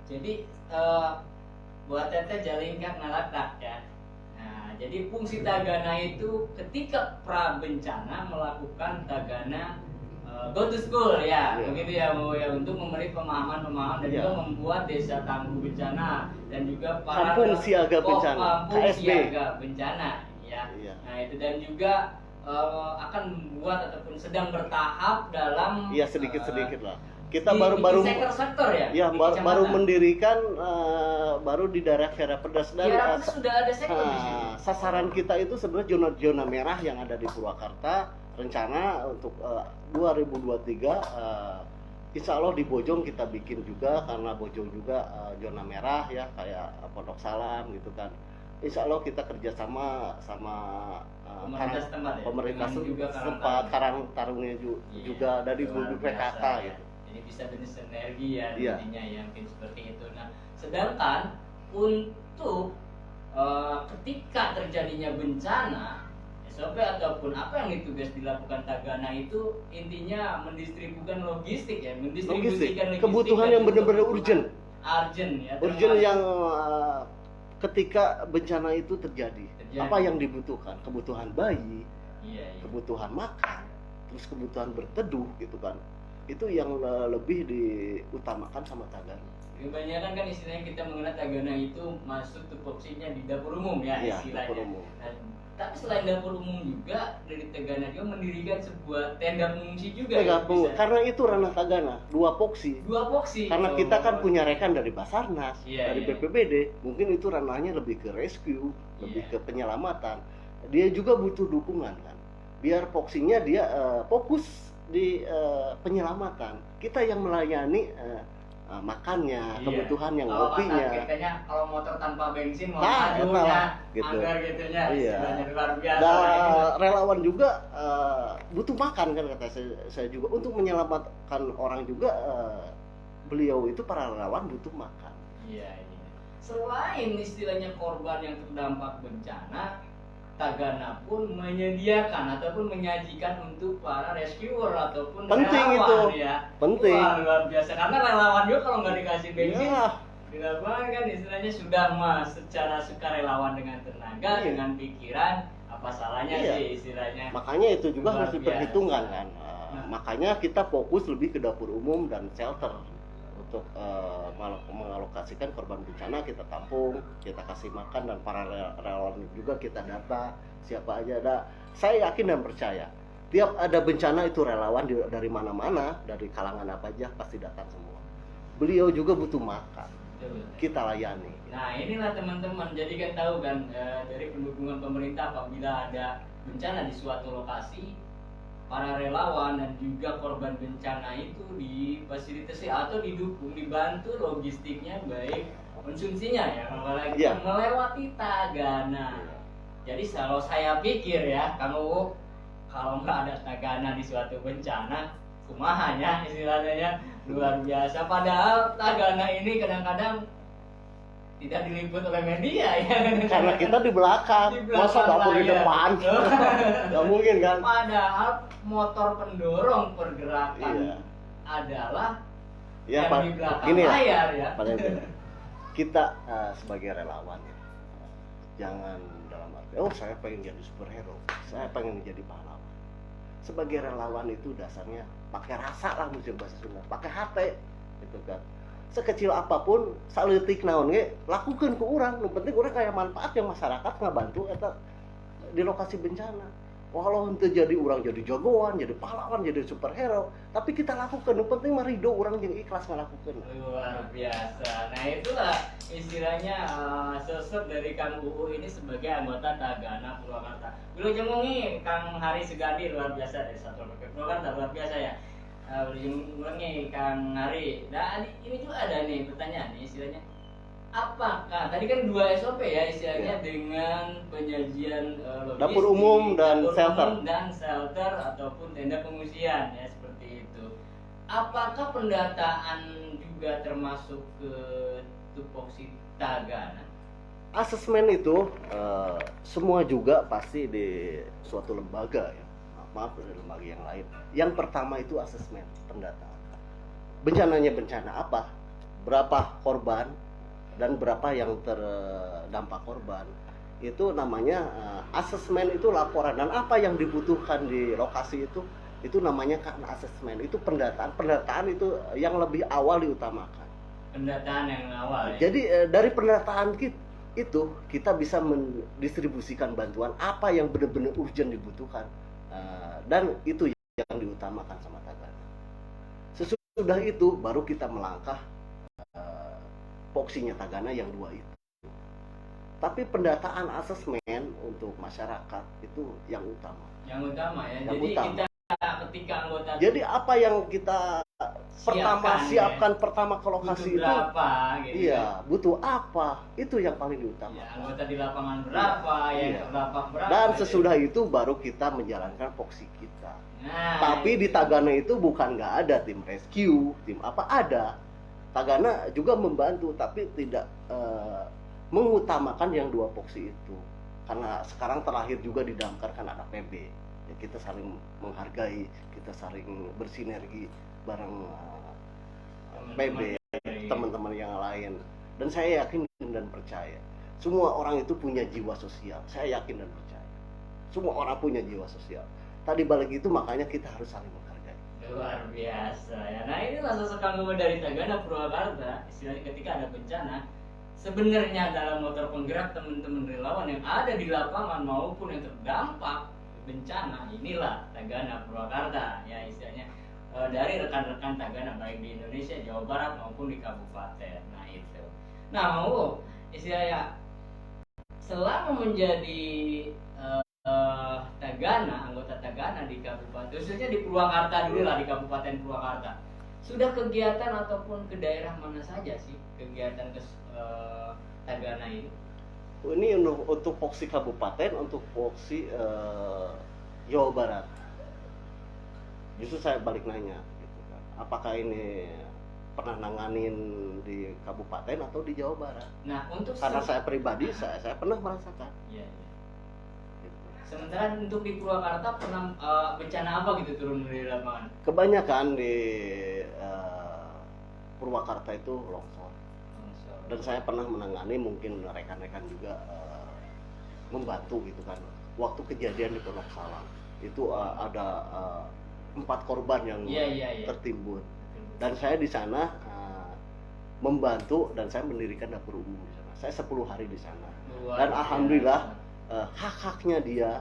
Jadi buat Teteh Jalingkak Nalatak ya. Nah, jadi fungsi Tagana itu ketika pra bencana melakukan Tagana go to school ya, begitu ya Bu ya, untuk memberi pemahaman dan juga membuat desa tangguh bencana dan juga para kampung siaga bencana, KSB siaga bencana ya. Nah, itu dan juga akan membuat ataupun sedang bertahap dalam sedikit-sedikit lah. Kita baru sektor ya. Ya, baru mendirikan baru di daerah Kiara Pedas, dan sudah ada sektor di sini. Sasaran kita itu sebenarnya zona merah yang ada di Purwakarta. Rencana untuk 2023 insya Allah di Bojong kita bikin juga, karena Bojong juga zona merah ya, kayak Pondok Salam gitu kan. Insya Allah kita kerjasama sama pemerintah setempat, Karang Taruna juga dari BPKK gitu. Jadi bisa bersinergi ya intinya ya, mungkin seperti itu. Nah, sedangkan untuk ketika terjadinya bencana, SOP ataupun apa yang tugas dilakukan Tagana itu intinya mendistribusikan logistik ya, mendistribusikan logistik, kebutuhan yang benar-benar urgent ya. Urgent yang ketika bencana itu terjadi. Apa yang dibutuhkan? Kebutuhan bayi, kebutuhan makan, terus kebutuhan berteduh gitu kan. Itu yang lebih diutamakan sama Tagana. Kebanyakan kan istilahnya kita mengenal Tagana itu masuk tupoksinya di dapur umum ya istilahnya. Dapur umum. Dan, tapi selain dapur umum juga dari Tagana juga mendirikan sebuah tenda pengungsi juga. Karena itu ranah Tagana, dua poksi. Karena kita kan punya rekan dari Basarnas, dari BPBD, mungkin itu ranahnya lebih ke rescue, lebih ke penyelamatan. Dia juga butuh dukungan kan. Biar poksinya dia fokus di penyelamatan. Kita yang melayani makannya, kebutuhan yang ngopinya. Katanya kalau motor tanpa bensin mau adunya, gitu. Anggar gitunya, istilahnya luar biasa. Relawan juga butuh makan kan, kata saya juga. Untuk menyelamatkan orang juga beliau itu, para relawan butuh makan. Iya. Selain istilahnya korban yang terdampak bencana, Tagana pun menyediakan ataupun menyajikan untuk para rescuer ataupun relawan ya. Penting. Wah, luar biasa, karena relawan juga kalau nggak dikasih bensin di lapangan kan istilahnya sudah secara sukarelawan dengan tenaga, dengan pikiran, apa salahnya sih istilahnya. Makanya itu juga harus diperhitungkan kan. Makanya kita fokus lebih ke dapur umum dan shelter. Untuk mengalokasikan korban bencana, kita tampung, kita kasih makan, dan para relawan juga kita data siapa aja ada. Saya yakin dan percaya tiap ada bencana itu relawan dari mana-mana, dari kalangan apa aja pasti datang semua. beliau juga butuh makan, Betul. kita layani. Nah inilah teman-teman, jadi kan tahu kan dari pendukungan pemerintah apabila ada bencana di suatu lokasi, para relawan dan juga korban bencana itu difasilitasi atau didukung, dibantu logistiknya baik konsumsinya ya, apalagi Iya. melewati Tagana. Jadi kalau saya pikir ya, kamu kalau nggak ada Tagana di suatu bencana, kumahanya istilahnya luar biasa. Padahal Tagana ini kadang-kadang tidak diliput oleh media ya. Karena kita di belakang, masa dapur di layar. depan? Gak mungkin kan? Padahal motor pendorong pergerakan Iya. adalah Ya, yang di belakang gini ya, layar ya. Pak Dede. Kita sebagai relawan ya, jangan dalam arti, oh saya pengen jadi superhero, saya pengen jadi pahlawan. Sebagai relawan itu dasarnya pakai rasa lah, mesti bahasa Sunda, pakai hati, gitu kan. Sekecil apapun, saleutik naon ge, lakukan ke orang. Yang penting orang kayak manfaat yang masyarakat ngabantu eta di lokasi bencana. Walau itu jadi orang jadi jagoan, jadi pahlawan, jadi superhero, tapi kita lakukan. Yang penting mah ridho orang yang ikhlas ngelakukan. Luar biasa. Nah itulah istilahnya sosok dari Kang Uu ini sebagai anggota Tagana Purwakarta. Belum jengungi Kang Hari Segadi, luar biasa dari Satpol PP Purwakarta, luar biasa ya. Belum nih Kang Hari. Nah ini juga ada nih pertanyaan nih istilahnya. Apakah tadi kan 2 SOP ya istilahnya Ya. dengan penyajian logistik, Dapur umum dan dapur shelter. umum dan shelter ataupun tenda pengungsian ya seperti itu. Apakah pendataan juga termasuk ke tupoksi Tagana? Asesmen itu semua juga pasti di suatu lembaga ya. Maaf dari lembaga yang lain. Yang pertama itu asesmen, pendataan. Bencananya bencana apa? Berapa korban dan berapa yang terdampak korban? Itu namanya asesmen, itu laporan, dan apa yang dibutuhkan di lokasi itu namanya kan asesmen. Itu pendataan. Pendataan itu yang lebih awal diutamakan. Pendataan yang awal ya. Jadi dari pendataan itu kita bisa mendistribusikan bantuan apa yang benar-benar urgent dibutuhkan, dan itu yang diutamakan sama Tagana. Sesudah itu baru kita melangkah poksinya Tagana yang 2 itu. Tapi pendataan asesmen untuk masyarakat itu yang utama. Yang utama ya. Yang Jadi utama. kita ketika anggota Jadi apa yang kita siapkan ya. pertama ke lokasi butuh itu, berapa gitu iya, kan. butuh apa? Itu yang paling diutamakan. Ya, anggota di lapangan berapa, yang Iya. terdampak berapa. Dan gitu. sesudah itu baru kita menjalankan poksi kita. Nah, Tapi di itu. Tagana itu bukan nggak ada tim rescue, tim apa ada. Tagana juga membantu, tapi tidak mengutamakan yang 2 poksi itu. Karena sekarang terakhir juga didamkarkan ada PB. Ya, kita saling menghargai, kita saling bersinergi bareng PB, teman-teman yang lain. Dan saya yakin dan percaya, semua orang itu punya jiwa sosial. Saya yakin dan percaya, semua orang punya jiwa sosial. Tadi balik itu makanya kita harus saling menghargai. Luar biasa ya. Nah inilah sosok Kang Uu dari Tagana Purwakarta. Istilahnya ketika ada bencana, sebenarnya dalam motor penggerak teman-teman relawan yang ada di lapangan maupun yang terdampak bencana, inilah Tagana Purwakarta ya istilahnya. Dari rekan-rekan Tagana baik di Indonesia, Jawa Barat maupun di kabupaten. Nah itu. Nah mau istilahnya selama menjadi Tagana, anggota Tagana di kabupaten, khususnya di Purwakarta dulu lah, di Kabupaten Purwakarta, sudah kegiatan ataupun ke daerah mana saja sih kegiatan ke Tagana ini? Ini untuk poksi kabupaten, untuk poksi Jawa Barat. Justru saya balik nanya, gitu kan, apakah ini pernah nanganin di kabupaten atau di Jawa Barat? Nah untuk Karena saya pribadi, saya pernah merasakan. Iya, iya. Gitu. Sementara untuk di Purwakarta pernah bencana apa gitu turun dari lapangan? Kebanyakan di Purwakarta itu longsor. Dan saya pernah menangani, mungkin rekan-rekan juga membantu gitu kan. Waktu kejadian di Pondok Salam itu ada 4 korban yang Iya. tertimbun. Dan saya di sana membantu, dan saya mendirikan dapur umum di sana. Saya 10 hari di sana. Dan alhamdulillah hak-haknya dia,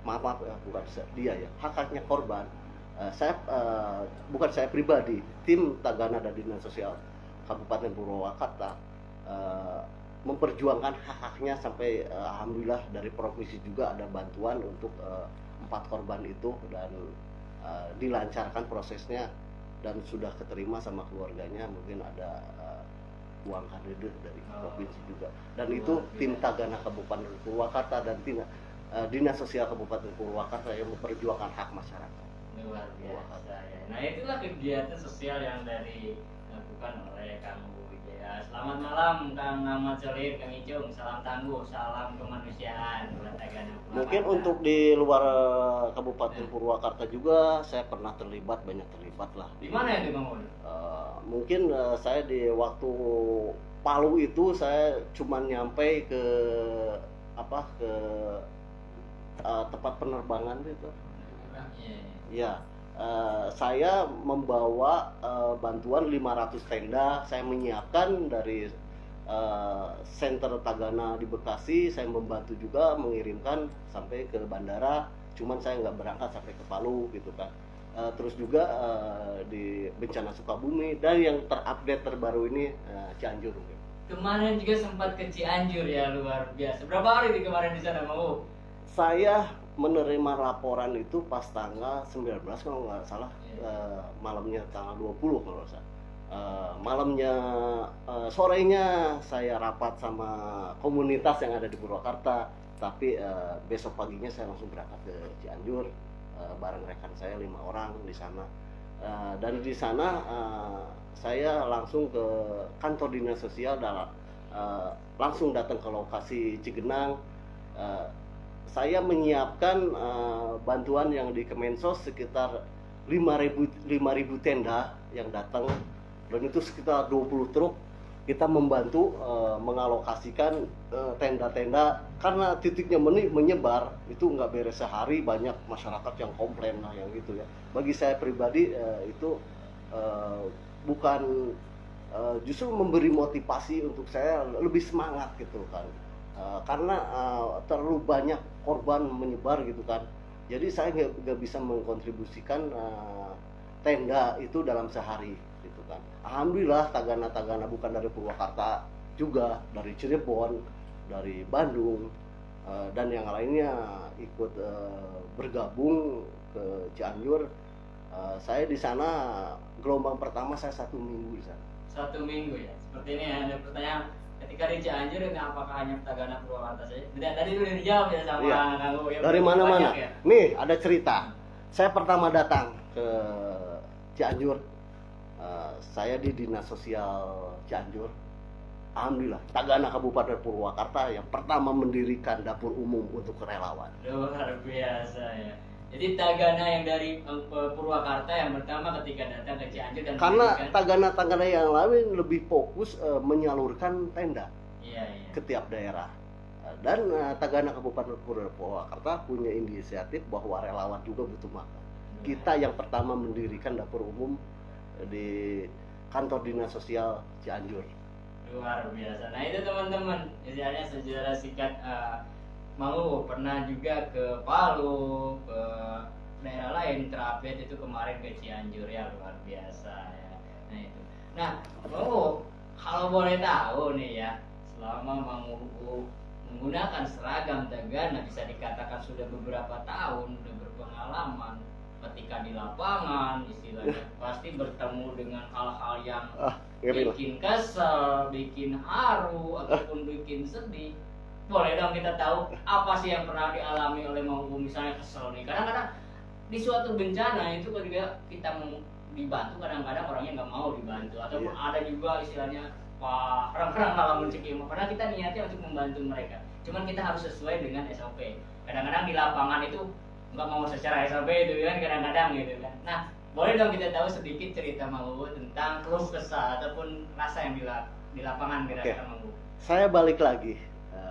maaf bukan dia ya, hak-haknya korban. Saya bukan saya pribadi, tim Tagana dan Dinas Sosial Kabupaten Purwakarta memperjuangkan hak-haknya sampai alhamdulillah dari provinsi juga ada bantuan untuk 4 korban itu, dan dilancarkan prosesnya dan sudah keterima sama keluarganya. Mungkin ada uang hadede dari provinsi juga, dan itu tim Tagana Kabupaten Purwakarta dan Dinas Sosial Kabupaten Purwakarta yang memperjuangkan hak masyarakat. Luar biasa ya. Nah itulah kegiatan sosial yang dilakukan oleh Kang Wijaya. Selamat malam Kang Ahmad Solir, Kang Icung. Salam tangguh, salam kemanusiaan buat Tagana Purwakarta. Mungkin untuk di luar Kabupaten Purwakarta juga saya pernah banyak terlibat lah. Di mana itu Bang Ul? Mungkin saya di waktu Palu itu saya cuma nyampe ke tempat penerbangan gitu. Ya, saya membawa bantuan 500 tenda. Saya menyiapkan dari center Tagana di Bekasi. Saya membantu juga mengirimkan sampai ke bandara. Cuman saya nggak berangkat sampai ke Palu gitu kan. Terus juga di bencana Sukabumi, dan yang terupdate terbaru ini Cianjur. Kemarin juga sempat ke Cianjur ya, luar biasa. Berapa hari di kemarin di sana mau? Saya menerima laporan itu pas tanggal 19 kalau nggak salah, malamnya tanggal 20 kalau nggak salah. Malamnya, sorenya saya rapat sama komunitas yang ada di Purwakarta, tapi besok paginya saya langsung berangkat ke Cianjur bareng rekan saya 5 orang di sana. Dan di sana saya langsung ke kantor dinas sosial dan langsung datang ke lokasi Cigenang. Saya menyiapkan bantuan yang di Kemensos sekitar 5.000 tenda yang datang, dan itu sekitar 20 truk. Kita membantu mengalokasikan tenda-tenda karena titiknya menyebar, itu nggak beres sehari, banyak masyarakat yang komplain lah yang gitu ya. Bagi saya pribadi itu bukan justru memberi motivasi untuk saya lebih semangat gitu kan. Karena terlalu banyak korban menyebar gitu kan, jadi saya nggak bisa mengkontribusikan tenda itu dalam sehari gitu kan. Alhamdulillah Tagana bukan dari Purwakarta juga, dari Cirebon, dari Bandung, dan yang lainnya ikut bergabung ke Cianjur. Saya di sana gelombang pertama saya 1 minggu di sana. 1 minggu ya. Seperti ini ada pertanyaan, ketika di Cianjur ini apakah hanya Tagana Purwakarta saja? Tidak, tadi udah dijawab ya sama Kang Ul. Dari mana-mana. Ya? Nih ada cerita. Saya pertama datang ke Cianjur, saya di Dinas Sosial Cianjur. Alhamdulillah, Tagana Kabupaten Purwakarta yang pertama mendirikan dapur umum untuk relawan. Luar biasa ya. Jadi Tagana yang dari Purwakarta yang pertama ketika datang ke Cianjur dan karena Tagana yang lain lebih fokus menyalurkan tenda ke tiap daerah. Dan Tagana Kabupaten Purwakarta punya inisiatif bahwa relawan juga butuh makan. Kita yang pertama mendirikan dapur umum di kantor dinas sosial Cianjur. Luar biasa. Nah itu teman-teman, misalnya sejarah singkat. Mau pernah juga ke Palu, ke daerah lain, terupdate itu kemarin ke Cianjur ya, luar biasa ya. Nah itu. Nah, mau kalau boleh tahu nih ya, selama Mang Uu menggunakan seragam Tagana, bisa dikatakan sudah beberapa tahun, sudah berpengalaman ketika di lapangan, istilahnya pasti bertemu dengan hal-hal yang bikin kesel, bikin haru, ataupun bikin sedih. Boleh dong kita tahu apa sih yang pernah dialami oleh Mang Uu, misalnya kesel nih. Kadang-kadang di suatu bencana itu ketika kita mau dibantu, kadang-kadang orangnya nggak mau dibantu, ataupun ada juga istilahnya orang-orang malah mencekik, karena kita niatnya untuk membantu mereka. Cuman kita harus sesuai dengan SOP. Kadang-kadang di lapangan itu nggak mau secara SOP itu kan, kadang-kadang gitu kan. Nah, boleh dong kita tahu sedikit cerita Mang Uu tentang keluh kesah ataupun rasa yang di lapangan kira-kira Mang Uu. Saya balik lagi.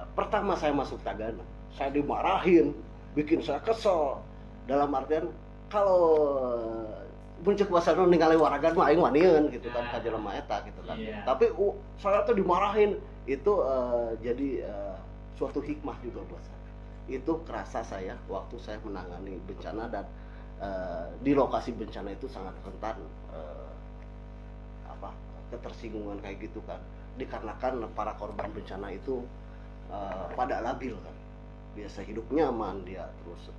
Pertama saya masuk Tagana, saya dimarahin, bikin saya kesel. Dalam artian kalau buncuk basano ningali waragan mah aing wanieun gitu kan, ka jelema eta gitu kan. Tapi saya tuh dimarahin, itu jadi suatu hikmah juga buat saya. Itu kerasa saya waktu saya menangani bencana, dan di lokasi bencana itu sangat rentan ketersinggungan kayak gitu kan, dikarenakan para korban bencana itu pada labil kan, biasa hidup nyaman dia, terus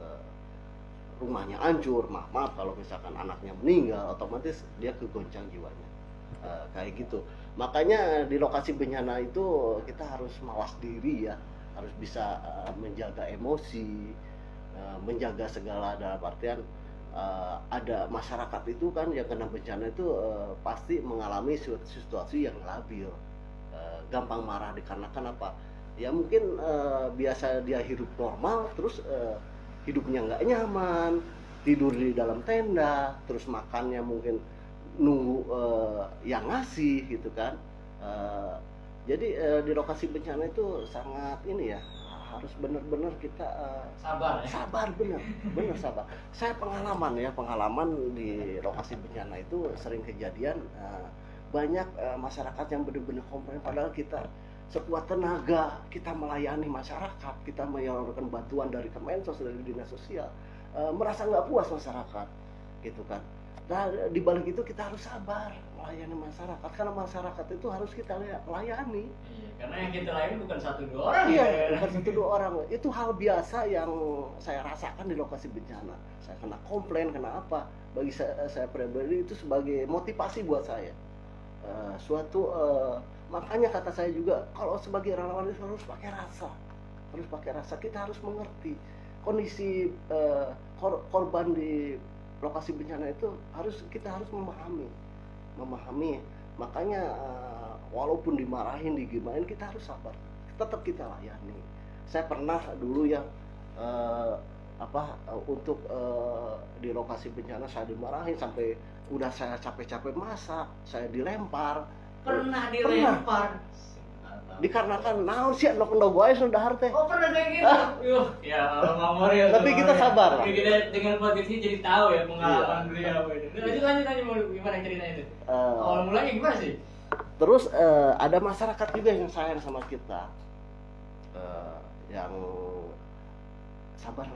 rumahnya hancur, maaf kalau misalkan anaknya meninggal, otomatis dia kegoncang jiwanya. Kayak gitu. Makanya di lokasi bencana itu kita harus mawas diri ya, harus bisa menjaga emosi, menjaga segala, dalam artian ada masyarakat itu kan yang kena bencana itu pasti mengalami situasi yang labil, gampang marah dikarenakan apa? Ya mungkin biasa dia hidup normal, terus hidupnya nggak nyaman, tidur di dalam tenda, terus makannya mungkin nunggu yang ngasih gitu kan. Jadi di lokasi bencana itu sangat ini ya, harus benar-benar kita Sabar ya. sabar, benar sabar. Saya pengalaman di lokasi bencana itu sering kejadian banyak masyarakat yang benar-benar komplain, padahal kita sekuat tenaga kita melayani masyarakat, kita menyalurkan bantuan dari Kemensos, dari dinas sosial, merasa nggak puas masyarakat gitu kan. Nah di balik itu kita harus sabar melayani masyarakat, karena masyarakat itu harus kita layani. Iya, karena yang kita layani bukan 1-2 orang. Iya, ya. bukan 1-2 orang. Itu hal biasa yang saya rasakan di lokasi bencana. Saya kena komplain, kena apa? Bagi saya pribadi itu sebagai motivasi buat saya. Makanya kata saya juga, kalau sebagai relawan itu harus pakai rasa, kita harus mengerti kondisi korban di lokasi bencana itu, kita harus memahami. Makanya walaupun dimarahin, digimanain, kita harus sabar, tetap kita layani. Saya pernah dulu ya untuk di lokasi bencana saya dimarahin sampai udah saya capek-capek masak, saya dilempar. Pernah dilempar. Dikarenakan naon sih anu kena wae sudah harte. Oh, pernah kayak gitu. Ya, memori ya. Tapi kita sabar lah. Kita dengan podcast ini jadi tahu ya pengalaman beliau ini. Lanjut aja mau gimana ceritanya itu? Awal mulanya gimana sih? Terus ada masyarakat juga yang sayang sama kita. Yang sabar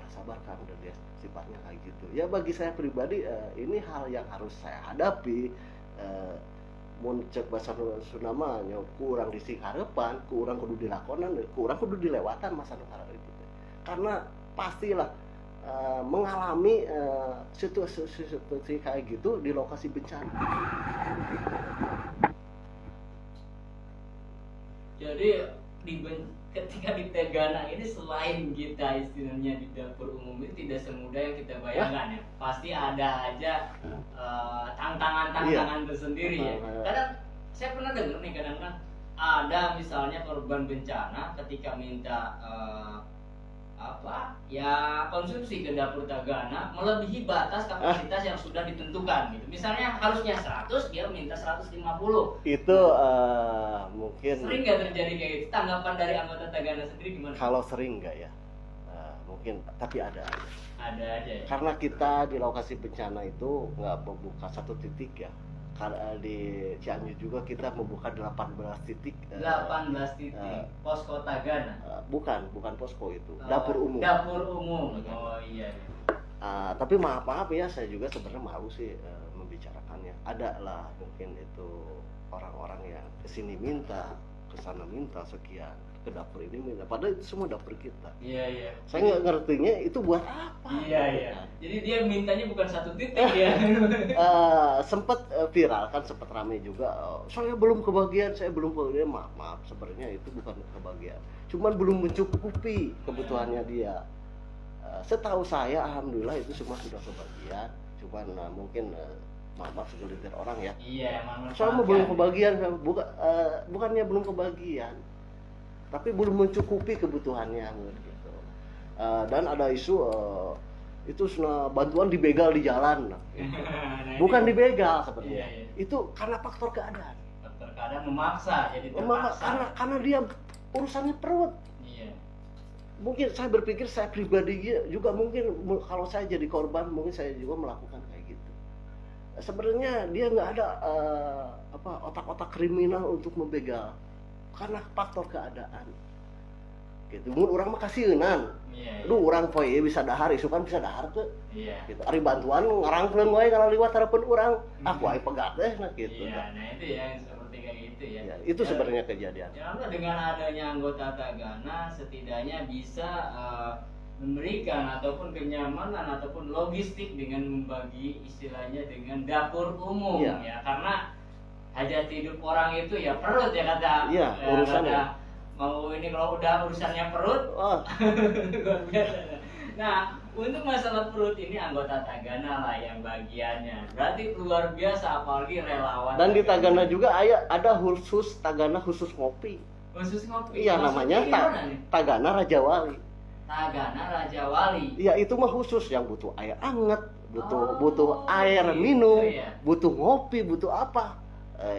kan, udah dia sifatnya kayak gitu. Ya bagi saya pribadi ini hal yang harus saya hadapi. Mun cek bahasa Sunda nya kurang disingharepan, kurang kudu dilakonan, kurang kudu dilewatan masa nu itu. Karena pastilah mengalami situasi kayak gitu di lokasi bencana. Jadi ketika di Tegana ini, selain kita istilahnya di dapur umum itu tidak semudah yang kita bayangkan ya. Pasti ada aja tantangan-tantangan tersendiri ya. Kadang saya pernah dengar nih, kadang-kadang ada misalnya korban bencana ketika minta konsumsi ke dapur Tagana melebihi batas kapasitas yang sudah ditentukan gitu. Misalnya harusnya 100, dia minta 150. Itu mungkin sering nggak terjadi kayak gitu? Tanggapan dari anggota Tagana sendiri gimana? Kalau sering nggak ya, mungkin, tapi ada aja ya? Karena kita di lokasi bencana itu nggak membuka satu titik ya. Karena di Cianjur juga kita membuka 18 titik. 18 titik posko Tagana? Bukan posko itu, dapur umum. Dapur umum. Oh iya. Tapi maaf ya, saya juga sebenarnya malu sih membicarakannya. Ada lah mungkin itu orang-orang yang kesini minta, kesana minta sekian, ke dapur ini minta, padahal itu semua dapur kita. Iya. Saya nggak ngertinya itu buat apa. Iya. Jadi dia mintanya bukan satu titik ya. Sempat viral kan, sempat ramai juga. Saya belum kebagian. Maaf, sebenarnya itu bukan kebagian. Cuman belum mencukupi kebutuhannya dia. Setahu saya, alhamdulillah itu semua sudah kebagian. Cuman mungkin maaf segelintir orang ya. Iya, emang. Saya belum kebagian, bukannya belum kebagian, tapi belum mencukupi kebutuhannya gitu. Dan ada isu itu bantuan dibegal di jalan. Bukan dibegal sebenarnya. Iya. Itu karena faktor keadaan. Faktor keadaan memaksa, jadi terpaksa. Karena dia urusannya perut. Iya. Mungkin saya berpikir, saya pribadi juga mungkin kalau saya jadi korban, mungkin saya juga melakukan kayak gitu. Sebenarnya dia nggak ada otak-otak kriminal untuk membegal, karena faktor keadaan gitu. Mun urang mah kasieunnan. Iya. Aduh urang poe bisa dahar, isukan bisa dahar teu. Iya. Gitu. Ari bantuan ngarangkeun wae kalau liwat harapan urang. Aku aya pegat deh nah gitu. Iya, nah itu ya yang seperti kayak gitu ya. Ya, itu sebenarnya kejadian. Ya Allah, dengan adanya anggota Tagana setidaknya bisa memberikan ataupun kenyamanan ataupun logistik dengan membagi istilahnya dengan dapur umum Iya. ya, karena hajat hidup orang itu ya perut ya kata. Iya, urusannya. kata, mau ini kalau udah urusannya perut Oh, luar biasa. Nah, untuk masalah perut ini anggota Tagana lah yang bagiannya. Berarti luar biasa apalagi relawan. dan di Tagana juga ada khusus Tagana khusus ngopi. khusus ngopi. Iya Maksudnya namanya gimana nih? Tagana Raja Wali. Tagana Raja Wali. Iya itu mah khusus yang butuh air anget, Oh, butuh air gitu minum, ya. butuh ngopi, butuh apa.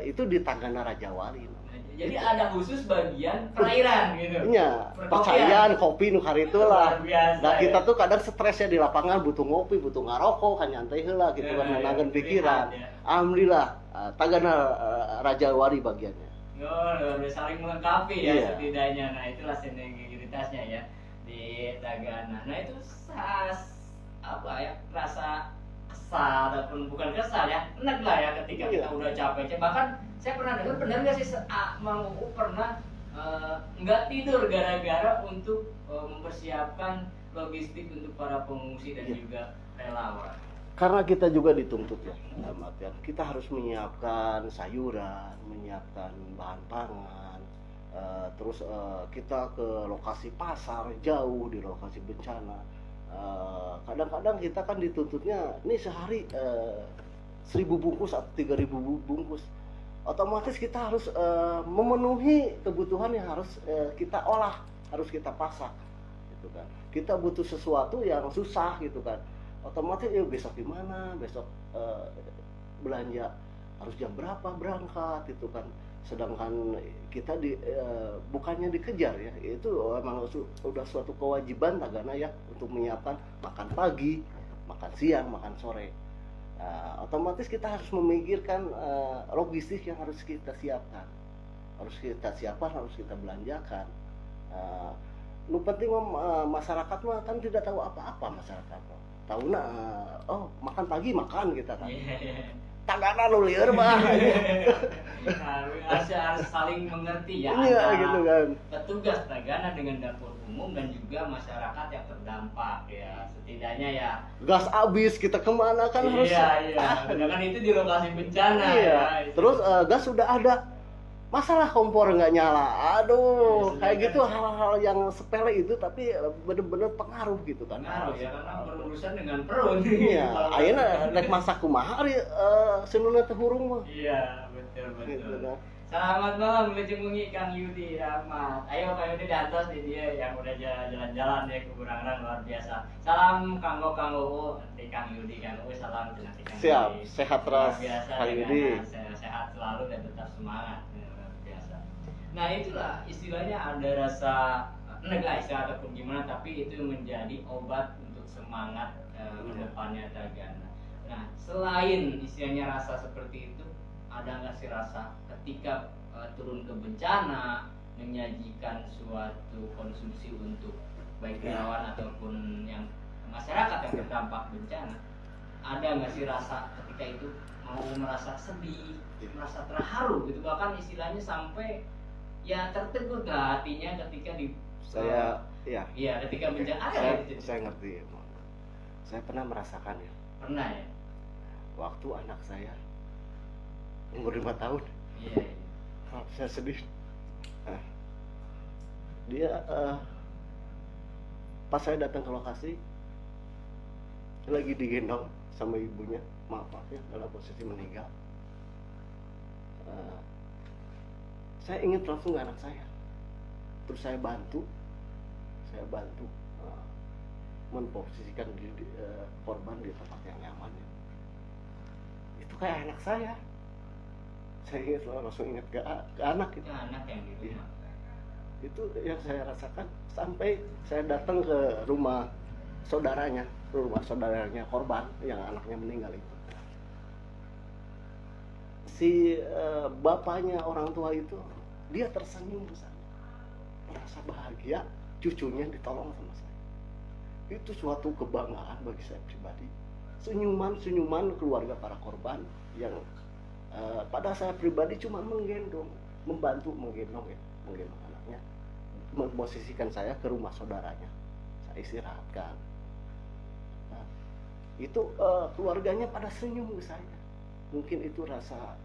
Itu di Tagana Raja Wali. Jadi ada khusus bagian perairan gitu. Iya, Perkopian. percayan kopi nu karitu lah. Luar biasa, Nah kita ya. tuh kadang stres ya di lapangan butuh ngopi, butuh ngarokok, kan nyantai heula gitu kan Ya, nenangkeun ya, pikiran. lihat, ya. Alhamdulillah Tagana Raja Wali bagiannya. Oh, luar biasa, saling melengkapi ya Iya. setidaknya. Nah, itulah sinergitasnya ya di Tagana. Nah, itu apa ya? Rasa kesal ataupun bukan kesal ya. Enak lah ya ketika kita Iya. udah capek. Bahkan saya pernah dengar, benar nggak sih Mang Uu pernah nggak tidur gara-gara untuk mempersiapkan logistik untuk para pengungsi dan Iya. juga relawan. Karena kita juga dituntut ya, dalam artian kita harus menyiapkan sayuran, menyiapkan bahan pangan, terus kita ke lokasi pasar jauh di lokasi bencana. Kadang-kadang kita kan dituntutnya, nih sehari 1.000 bungkus atau 3.000 bungkus. Otomatis kita harus memenuhi kebutuhan yang harus kita olah, harus kita pasak, gitu kan. Kita butuh sesuatu yang susah, gitu kan. Otomatis ya besok gimana, besok belanja harus jam berapa berangkat itu kan, sedangkan kita bukannya dikejar ya, itu memang sudah suatu kewajiban Tagana ya untuk menyiapkan makan pagi, makan siang, makan sore. Otomatis kita harus memikirkan logistik yang harus kita siapkan, harus kita belanjakan. Nu penting masyarakat mah kan tidak tahu apa-apa masyarakat. Tahu oh makan pagi makan kita kan. Tagana nu lieur mah. harus saling mengerti ya Iya antara gitu kan. petugas Tagana dengan dapur umum dan juga masyarakat yang terdampak ya, setidaknya ya. Gas habis kita kemana kan harus. Iya. Sedangkan itu di lokasi bencana Iya. ya. Itu. Terus gas sudah ada, masalah kompor nggak nyala. Aduh, Iya, kayak sedangkan- gitu hal-hal yang sepele itu tapi bener-bener pengaruh gitu kan. Pengaruh ya, karena berurusan dengan perut. Iya, Kalau- ayeuna rek masak kumaha ari seununa teh hurung mah. Iya, betul Gitu betul. kan. Selamat malam Lejungi Kang Yudi Rahmat. Ayo Kang Yudi diantos di dia yang udah jalan-jalan ya ke Burangrang, luar biasa. Salam Kanggo di Kang Yudi Kang Uu, salam nanti Kang Siap, Yudi. sehat Luar terus, biasa, Kang ya, Yudi. sehat selalu dan tetap semangat. Ya, luar biasa. Nah itulah istilahnya ada rasa negasi ataupun gimana, tapi itu menjadi obat untuk semangat ke depannya Tagana. Nah selain istilahnya rasa seperti itu, ada nggak sih rasa ketika turun ke bencana menyajikan suatu konsumsi untuk baik relawan ataupun yang masyarakat yang terdampak bencana, ada nggak sih rasa ketika itu mau merasa sedih, merasa terharu gitu, bahkan istilahnya sampai ya tertegun lah hatinya ketika di Saya ya, iya ketika bencana ada saya, gitu. saya ngerti. Saya pernah merasakan ya, Pernah ya. waktu anak saya umur 5 tahun. Iya, iya. Saya sedih. Nah, dia pas saya datang ke lokasi lagi digendong sama ibunya, maaf ya dalam posisi meninggal. Saya ingat langsung ke anak saya, terus saya bantu memposisikan korban di tempat yang nyaman. Itu kayak anak saya ingat langsung ingat ke anak itu. Itu anak yang di Iya. rumah. Itu yang saya rasakan sampai saya datang ke rumah saudaranya korban yang anaknya meninggal itu. Si bapaknya orang tua itu dia tersenyum, merasa bahagia cucunya ditolong sama saya. Itu suatu kebanggaan bagi saya pribadi. Senyuman keluarga para korban yang pada saya pribadi cuma menggendong, membantu menggendong anaknya, memposisikan saya ke rumah saudaranya, saya istirahatkan. Nah, itu keluarganya pada senyum ke saya. Mungkin itu rasa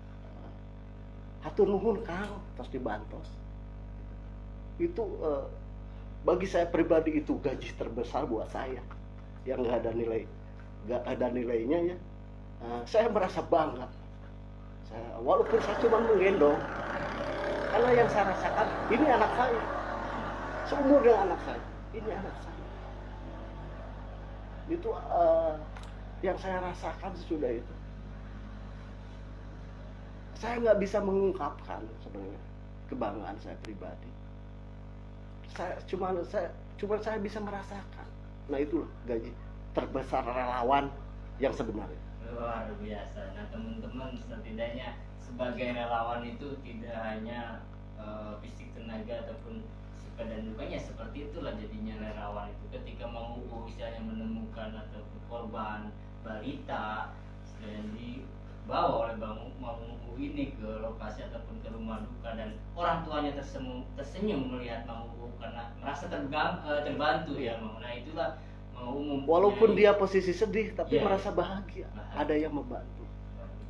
hatur nuhun Kang, terus dibantos. Itu bagi saya pribadi itu gaji terbesar buat saya, yang nggak ada nilainya ya. Saya merasa bangga. Walaupun saya cuma menggendong, karena yang saya rasakan ini anak saya, seumur dengan anak saya, ini anak saya. Itu yang saya rasakan sesudah itu. Saya nggak bisa mengungkapkan sebenarnya kebanggaan saya pribadi. Saya bisa merasakan. Nah itulah gaji terbesar relawan yang sebenarnya. Luar biasa. Nah teman-teman, setidaknya sebagai relawan itu tidak hanya fisik tenaga ataupun suka dan dukanya, seperti itulah jadinya relawan itu. Ketika mau misalnya menemukan atau korban balita dan dibawa oleh Mang Uu ini ke lokasi ataupun ke rumah duka, dan orang tuanya tersenyum melihat Mang Uu karena merasa terbantu ya Mang. Nah itulah Mang Uu. Walaupun dia posisi sedih tapi ya, merasa bahagia, ada yang membantu.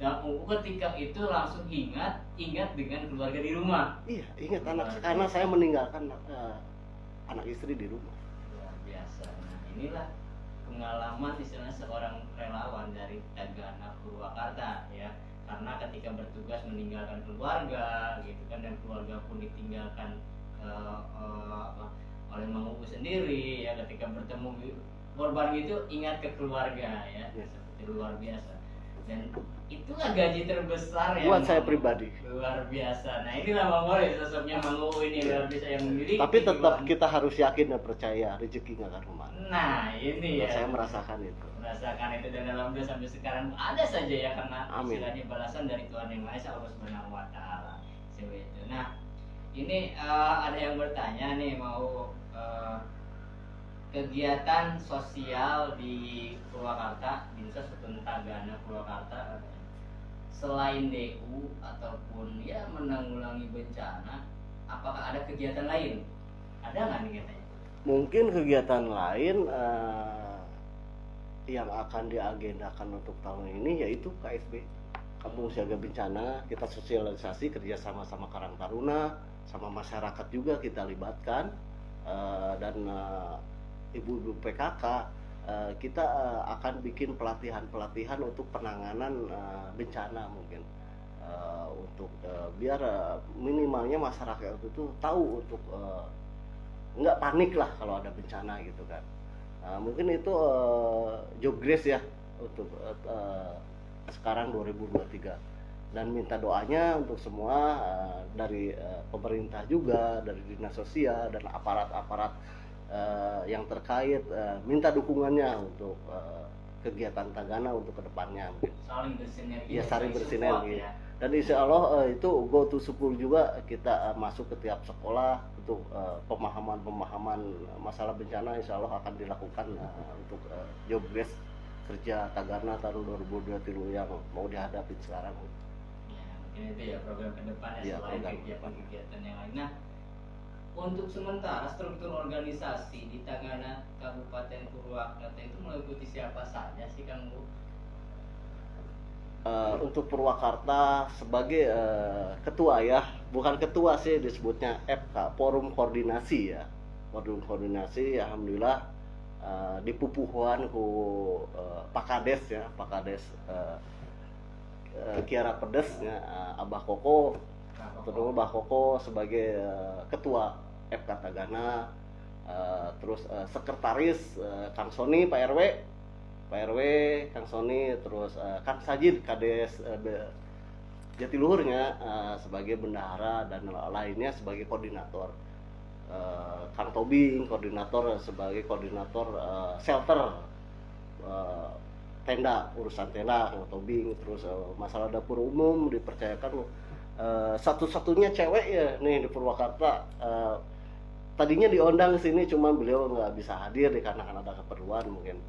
Dan Uu ketika itu langsung ingat dengan keluarga di rumah. Iya, ingat anak, karena saya meninggalkan anak istri di rumah. Luar biasa. Nah inilah pengalaman istilahnya seorang relawan dari Tagana Purwakarta ya, karena ketika bertugas meninggalkan keluarga gitu kan, dan keluarga pun ditinggalkan oleh Mang Uu sendiri ya, ketika bertemu korban itu ingat ke keluarga ya, seperti luar biasa. Dan itulah gaji terbesar yang buat saya pribadi. Luar biasa. Nah inilah Mang Uu, sosoknya Mang Uu ini luar biasa yang memiliki. Tapi tetap kita harus yakin dan percaya rezeki nggak akan kemana. Nah ini ya. Saya merasakan itu. Merasakan itu, dan alhamdulillah sampai sekarang ada saja ya, karena istilahnya balasan dari Tuhan Yang Maha Esa, Allah Subhanahu Wa Taala. Seperti itu. Nah ini ada yang bertanya nih, mau kegiatan sosial di Purwakarta, Dinas Kesehatan Tagana Purwakarta, selain DU ataupun ya menanggulangi bencana, apakah ada kegiatan lain? Ada nggak nih katanya? Mungkin kegiatan lain yang akan diagendakan untuk tahun ini yaitu KSB, Kampung Siaga Bencana. Kita sosialisasi kerjasama sama Karang Taruna, sama masyarakat juga kita libatkan, dan ibu-ibu PKK. Kita akan bikin pelatihan untuk penanganan bencana mungkin, untuk biar minimalnya masyarakat itu tahu untuk nggak panik lah kalau ada bencana gitu kan. Mungkin itu job grace ya untuk sekarang 2023, dan minta doanya untuk semua dari pemerintah juga, dari dinas sosial dan aparat-aparat yang terkait, minta dukungannya untuk kegiatan Tagana untuk kedepannya mungkin. Saling bersinergi. Ya, saling bersinergi. Ya. Dan insya Allah itu go to school juga kita masuk ke tiap sekolah untuk pemahaman masalah bencana, insya Allah akan dilakukan untuk job desk kerja Tagana tahun 2023 yang mau dihadapi sekarang. Ya, mungkin itu ya program kedepannya Ya, selain program kegiatan yang lain. Nah, untuk sementara struktur organisasi di Tagana Kabupaten Purwakarta itu meliputi siapa saja sih Kang Bu? Untuk Purwakarta sebagai ketua ya, bukan ketua sih disebutnya FK, Forum Koordinasi ya. Forum Koordinasi, alhamdulillah dipupuhan ku Pak Kades ya, Pak Kades Kiara Pedes ya, Abah Koko, terus Abah Koko sebagai ketua FK Tagana, terus sekretaris Kang Soni Pak RW Kang Soni, terus Kang Sajid Kades Jatiluhurnya sebagai bendahara, dan lainnya sebagai koordinator. Kang Tobing koordinator sebagai koordinator shelter, tenda, urusan tenda Kang Tobing. Terus masalah dapur umum dipercayakan satu-satunya cewek ya nih di Purwakarta, tadinya diundang ke sini, cuma beliau nggak bisa hadir dikarenakan ada keperluan mungkin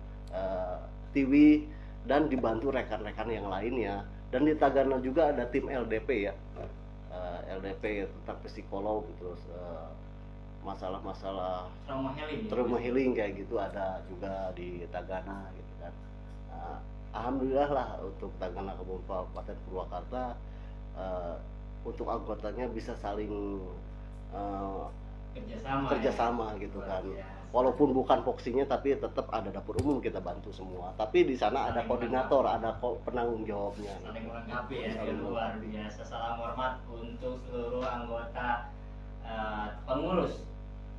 TV, dan dibantu rekan-rekan yang lainnya. Dan di Tagana juga ada tim LDP ya, LDP tentang psikolog, terus masalah-masalah trauma healing kayak gitu ada juga di Tagana gitu kan. Alhamdulillah lah untuk Tagana Kabupaten Purwakarta, untuk anggotanya bisa saling kerjasama gitu kan. Walaupun bukan voksinya tapi tetap ada dapur umum, kita bantu semua. Tapi di sana ada koordinator, ada penanggung jawabnya. Saling melengkapi ya, luar biasa. Salam hormat untuk seluruh anggota pengurus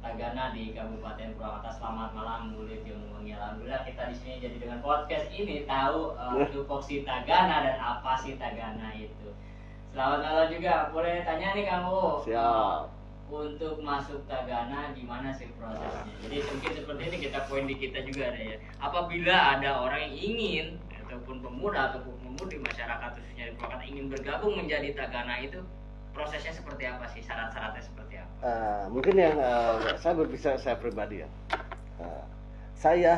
Tagana di Kabupaten Purwakarta. Selamat malam, Mulia Tiongwangi. Alhamdulillah kita di sini jadi dengan podcast ini tahu untuk voksi Tagana dan apa sih Tagana itu. Selamat malam juga. Boleh tanya nih kamu? Siap. Untuk masuk Tagana gimana sih prosesnya? Jadi mungkin seperti ini kita poin di kita juga ada ya. Apabila ada orang yang ingin ataupun pemuda ataupun pemudi masyarakat khususnya di Purwakarta ingin bergabung menjadi Tagana, itu prosesnya seperti apa sih? Syarat-syaratnya seperti apa? Mungkin yang saya berbicara saya pribadi ya. Saya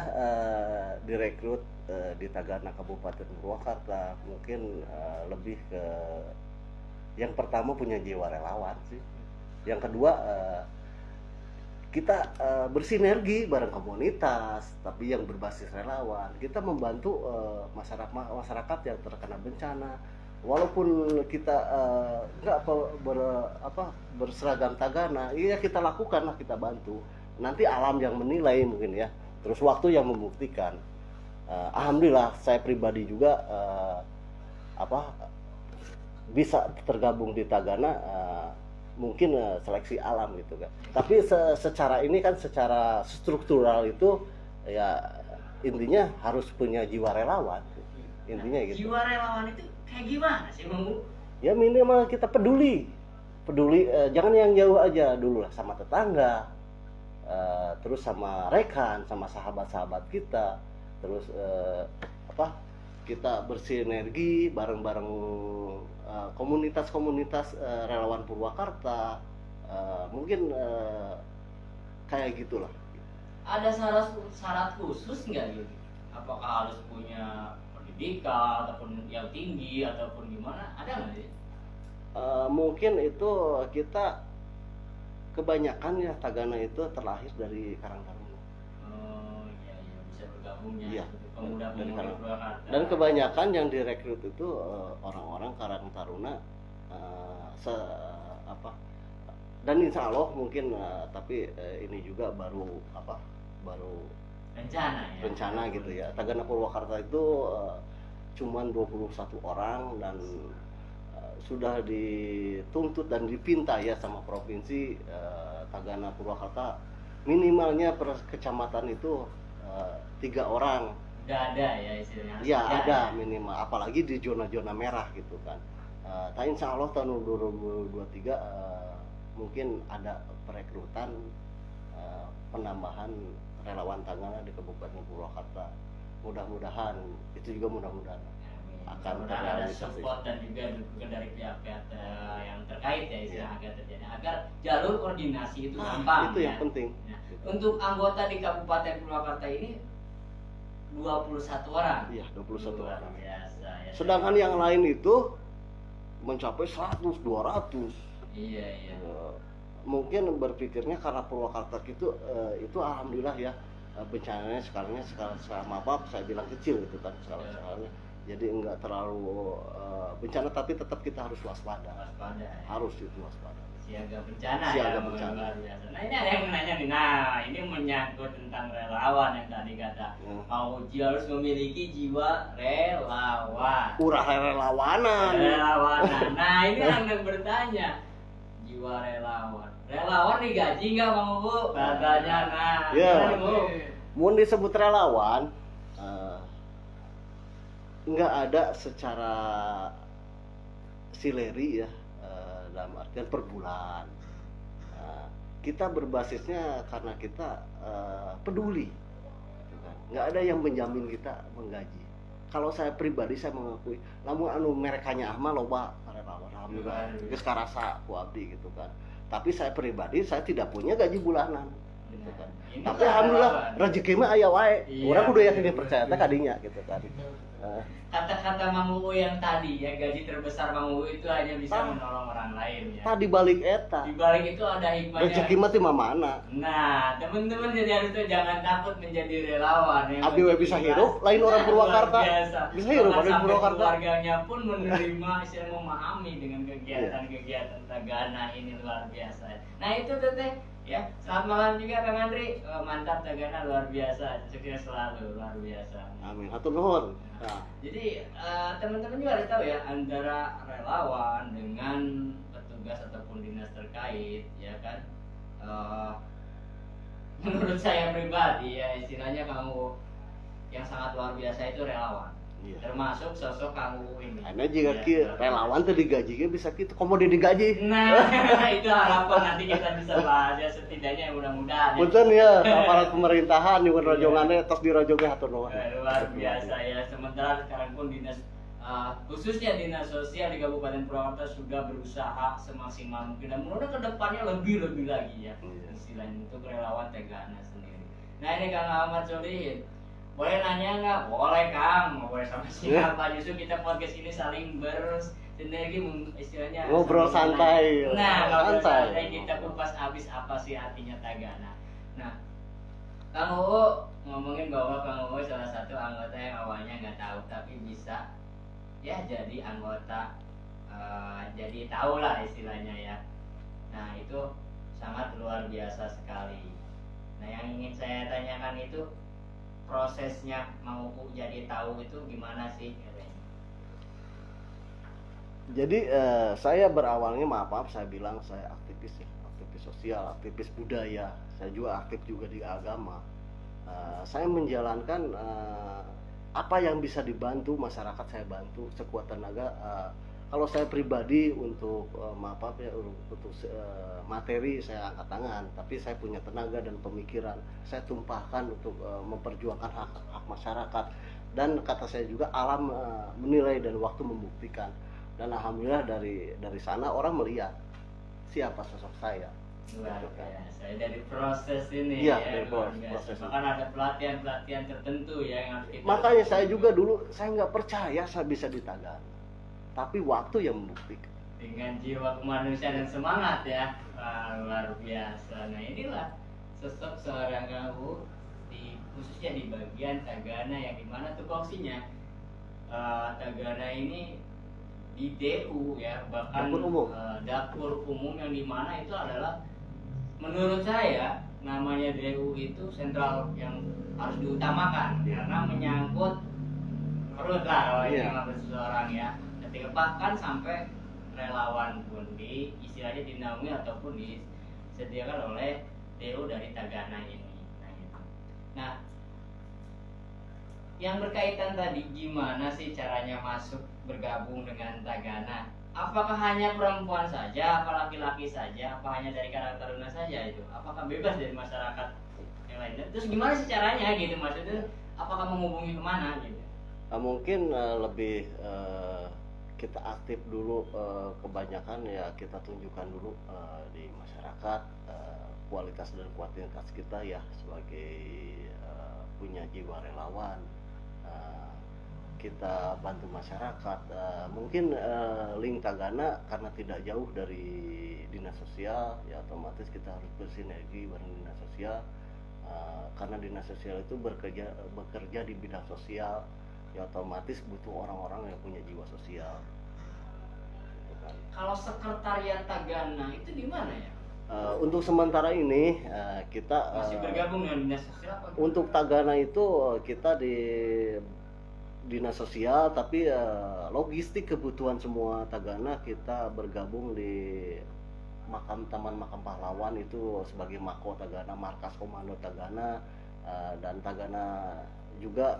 direkrut di Tagana Kabupaten Purwakarta mungkin lebih ke yang pertama punya jiwa relawan sih. Yang kedua kita bersinergi bareng komunitas, tapi yang berbasis relawan. Kita membantu masyarakat yang terkena bencana. Walaupun kita nggak berseragam Tagana, iya kita lakukan lah, kita bantu. Nanti alam yang menilai mungkin ya. Terus waktu yang membuktikan. Alhamdulillah saya pribadi juga bisa tergabung di Tagana. Mungkin seleksi alam gitu kan. Tapi secara ini kan secara struktural itu ya intinya harus punya jiwa relawan. Intinya gitu. Jiwa relawan itu kayak gimana sih, Bang? Ya minimal kita peduli, jangan yang jauh aja dulu lah, sama tetangga, terus sama rekan, sama sahabat-sahabat kita, terus kita bersinergi bareng-bareng komunitas-komunitas relawan Purwakarta, mungkin kayak gitulah. Ada syarat khusus nggak gitu? Apakah harus punya pendidikan ataupun yang tinggi ataupun gimana? Ada nggak sih? Mungkin itu kita kebanyakan ya Tagana itu terlahir dari Karang Taruna. Oh iya bisa bergabungnya. Iya. Pemuda-pemuda Purwakarta. Dan kebanyakan yang direkrut itu orang-orang Karang Taruna, dan insya Allah mungkin tapi ini juga baru rencana gitu ya. Tagana Purwakarta itu cuman 21 orang dan sudah dituntut dan dipinta ya sama provinsi, Tagana Purwakarta minimalnya per kecamatan itu 3 orang. Udah ada ya istilahnya. Ya ada minimal, apalagi di zona-zona merah gitu kan. Tapi insya Allah tahun 2023 mungkin ada perekrutan penambahan relawan Tagana di Kabupaten Purwakarta. Mudah-mudahan itu juga mudah-mudahan akan ada support dan juga dukungan dari pihak-pihak yang terkait ya istilahnya agar terjadi, agar jalur koordinasi itu gampang. Itu yang penting. Nah, untuk anggota di Kabupaten Purwakarta ini 21 orang. Iya, 21 orang. Biasa ya. Sedangkan yang lain itu mencapai 100, 200. Iya. Mungkin berpikirnya karena Purwakarta itu alhamdulillah ya, bencananya skalanya skala apa saya bilang kecil gitu kan skalanya. Jadi enggak terlalu bencana, tapi tetap kita harus waspada. Harus itu waspada. Siaga bencana. Bencana. Nah ini ada yang menanya nih, nah ini menyangkut tentang relawan yang tadi kata mau harus memiliki jiwa relawan. Relawanan. Nah ini yang bertanya, jiwa relawan. Relawan digaji nggak Bang Bu? Katanya ya. Mau disebut relawan, nggak ada secara sileri ya. Dalam artian per bulan. Kita berbasisnya karena kita peduli, gitu kan. Nggak ada yang menjamin kita menggaji. Kalau saya pribadi saya mengakui, namun merekanya Ahmad loba relawan, alhamdulillah, geus karasa ku abdi gitu kan. Tapi saya pribadi saya tidak punya gaji bulanan. Gitu kan. Ini Tapi lah alhamdulillah relawan. rezeki mah aya wae. Iya, Urang kudu yakin bener, percaya teh bener. kadinya gitu kan. Kata-kata Mang Uu yang tadi ya, gaji terbesar Mang Uu itu hanya bisa Ah. menolong orang lain ya. Tadi balik eta. Di balik itu ada hikmahnya. Rezeki mah teh mana? Nah, teman-teman jadi harus tuh jangan takut menjadi relawan ya. Abdi we bisa hirup, lain orang Purwakarta. Bisa hirup Bahkan ada di sampai Purwakarta. keluarganya pun menerima, istilah memahami dengan kegiatan-kegiatan Tagana ini luar biasa. Nah itu teteh ya. Selamat malam juga Kang Andri. Mantap Tagana luar biasa. Sukses selalu luar biasa. Amin. Hatur nuhun. Nah, Jadi teman-teman juga harus tahu ya antara relawan dengan petugas ataupun dinas terkait ya kan. Menurut saya pribadi ya istilahnya kamu yang sangat luar biasa itu relawan. iya. Termasuk sosok kamu ini. Karena jika Ya, kieu relawan teh digaji ge bisa kitu, komodi digaji. Nah, itu harapan nanti kita bisa bahas ya setidaknya mudah-mudahan. Punten ya, aparat pemerintahan nyuwun rojongannya tos dirojongnya hatur nuhun. Luar biasa ya. Sementara sekarang pun dinas khususnya dinas sosial di Kabupaten Purwakarta sudah berusaha semaksimal mungkin dan menurut kedepannya lebih lagi ya. Iya. Istilahnya untuk relawan Tagana sendiri. Nah ini Kang Ahmad Solihin, boleh nanya nggak? Boleh Kang, mau boleh sama siapa? Justru kita podcast ini saling bersinergi istilahnya Ngobrol saling santai. menanya. Nah, ngobrol Santai. santai kita kupas habis apa sih artinya Tagana. Nah, Kang Uu ngomongin bahwa Kang Uu salah satu anggota yang awalnya nggak tahu tapi bisa ya jadi anggota, jadi tahu lah istilahnya ya. Nah itu sangat luar biasa sekali. Nah yang ingin saya tanyakan itu prosesnya mau jadi tahu itu gimana sih? Jadi saya berawalnya maaf saya bilang saya aktivis ya, aktivis sosial, aktivis budaya. Saya juga aktif juga di agama. Saya menjalankan apa yang bisa dibantu masyarakat saya bantu sekuat tenaga. Kalau saya pribadi untuk maaf ya untuk materi saya angkat tangan, tapi saya punya tenaga dan pemikiran saya tumpahkan untuk memperjuangkan hak masyarakat. Dan kata saya juga alam menilai dan waktu membuktikan. Dan alhamdulillah dari sana orang melihat siapa sosok saya. Luar biasa dari proses ini Iya, ya, dari luar biasa. proses. Bahkan ada pelatihan tertentu ya yang harus kita Makanya saya juga dulu saya nggak percaya saya bisa di Tagana, tapi waktu yang membuktikan. dengan jiwa kemanusiaan dan semangat ya. Wah, luar biasa. Nah inilah sosok seorang Kang di khususnya di bagian Tagana yang dimana tupoksinya Tagana ini di DU ya, bahkan Dapur umum. dapur umum yang dimana itu adalah menurut saya namanya DU itu sentral yang harus diutamakan karena menyangkut perut lah kalau ini Iya. menurut seseorang ya. Ketika bahkan sampai relawan pun di istilahnya dinaungi ataupun disediakan oleh DU dari Tagana ini. Nah, gitu. Nah, yang berkaitan tadi gimana sih caranya masuk bergabung dengan Tagana? Apakah hanya perempuan saja, apa laki-laki saja, apa hanya dari kalangan taruna saja itu? Apakah bebas dari masyarakat yang lainnya? Terus gimana sih caranya gitu maksudnya? Apakah menghubungi kemana gitu? Mungkin lebih kita aktif dulu, kebanyakan ya kita tunjukkan dulu di masyarakat kualitas dan kuantitas kita ya sebagai punya jiwa relawan. Kita bantu masyarakat. Mungkin link Tagana karena tidak jauh dari dinas sosial ya otomatis kita harus bersinergi bareng dinas sosial. Karena dinas sosial itu bekerja di bidang sosial ya otomatis butuh orang-orang yang punya jiwa sosial. Gitu kan. Kalau sekretariat Tagana itu di mana ya? Untuk sementara ini kita Masih bergabung dengan dinas sosial apa? untuk Tagana itu kita di dinas sosial tapi logistik kebutuhan semua Tagana kita bergabung di Taman Makam Pahlawan itu sebagai Mako Tagana, markas komando Tagana, dan Tagana juga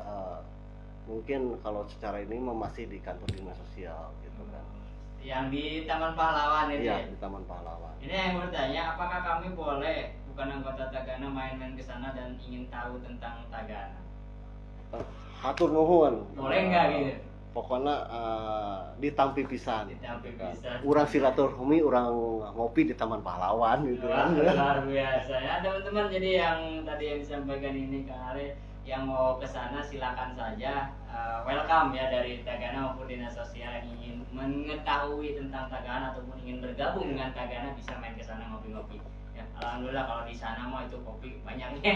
mungkin kalau secara ini masih di kantor dinas sosial gitu kan. Yang di Taman Pahlawan itu Iya, ya? di Taman Pahlawan. Ini yang bertanya, apakah kami boleh bukan anggota Tagana main-main ke sana dan ingin tahu tentang Tagana? Hatur nuhun. Boleh nggak gitu? pokoknya ditampi pisan. Ditampi pisan. Urang silaturahmi, urang ngopi di Taman Pahlawan gitu kan. Luar biasa ya teman-teman. Jadi yang tadi yang disampaikan ini Kang Ale, yang mau ke sana silakan saja, welcome ya dari Tagana maupun dinas sosial yang ingin mengetahui tentang Tagana ataupun ingin bergabung dengan Tagana bisa main ke sana ngopi-ngopi. Ya, alhamdulillah kalau di sana mah itu kopi banyaknya.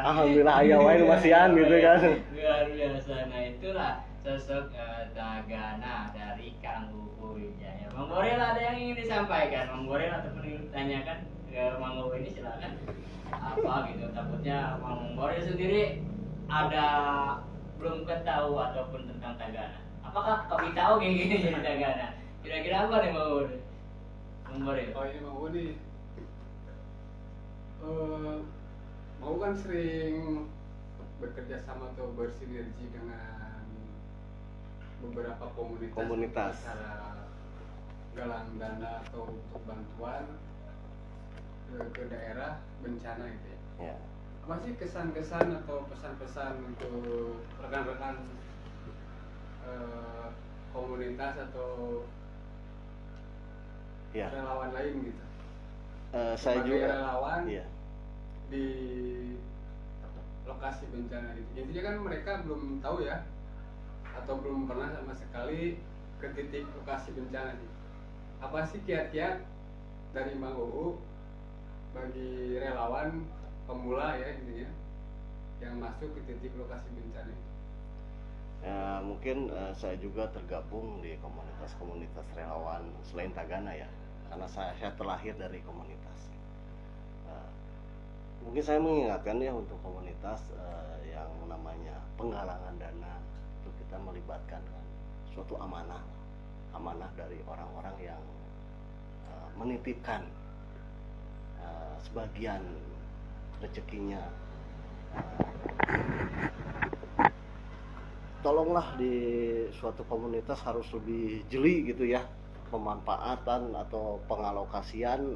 Alhamdulillah aya wae masian gitu kan. Luar biasa. Nah, itulah sosok Tagana dari Kang Uu Wijaya. Bang Boril ada yang ingin disampaikan? Bang Boril ataupun ingin ditanyakan ke Bang Uu ini silakan. Apa gitu, takutnya Bang Boril sendiri ada belum ketahui ataupun tentang Tagana. Apakah kami tahu kayak gini jadi Tagana? Kira-kira apa nih Bang Boril? Bang Boril. Oh ini mau nih, mau kan sering bekerja sama atau bersinergi dengan beberapa komunitas. Secara galang dana atau untuk bantuan ke daerah bencana gitu ya. Ya. Apa sih kesan-kesan atau pesan-pesan untuk rekan-rekan komunitas atau Ya. relawan lain gitu? Saya Sebagai juga relawan iya. di lokasi bencana itu. Intinya kan mereka belum tahu ya, atau belum pernah sama sekali ke titik lokasi bencana sih. Apa sih kiat-kiat dari Bang Uu bagi relawan pemula ya intinya yang masuk ke titik lokasi bencana itu? Ya, mungkin saya juga tergabung di komunitas-komunitas relawan selain Tagana ya, karena saya terlahir dari komunitas. Mungkin saya mengingatkan ya untuk komunitas yang namanya penggalangan dana itu kita melibatkan kan suatu amanah dari orang-orang yang menitipkan sebagian rezekinya. Tolonglah di suatu komunitas harus lebih jeli gitu ya pemanfaatan atau pengalokasian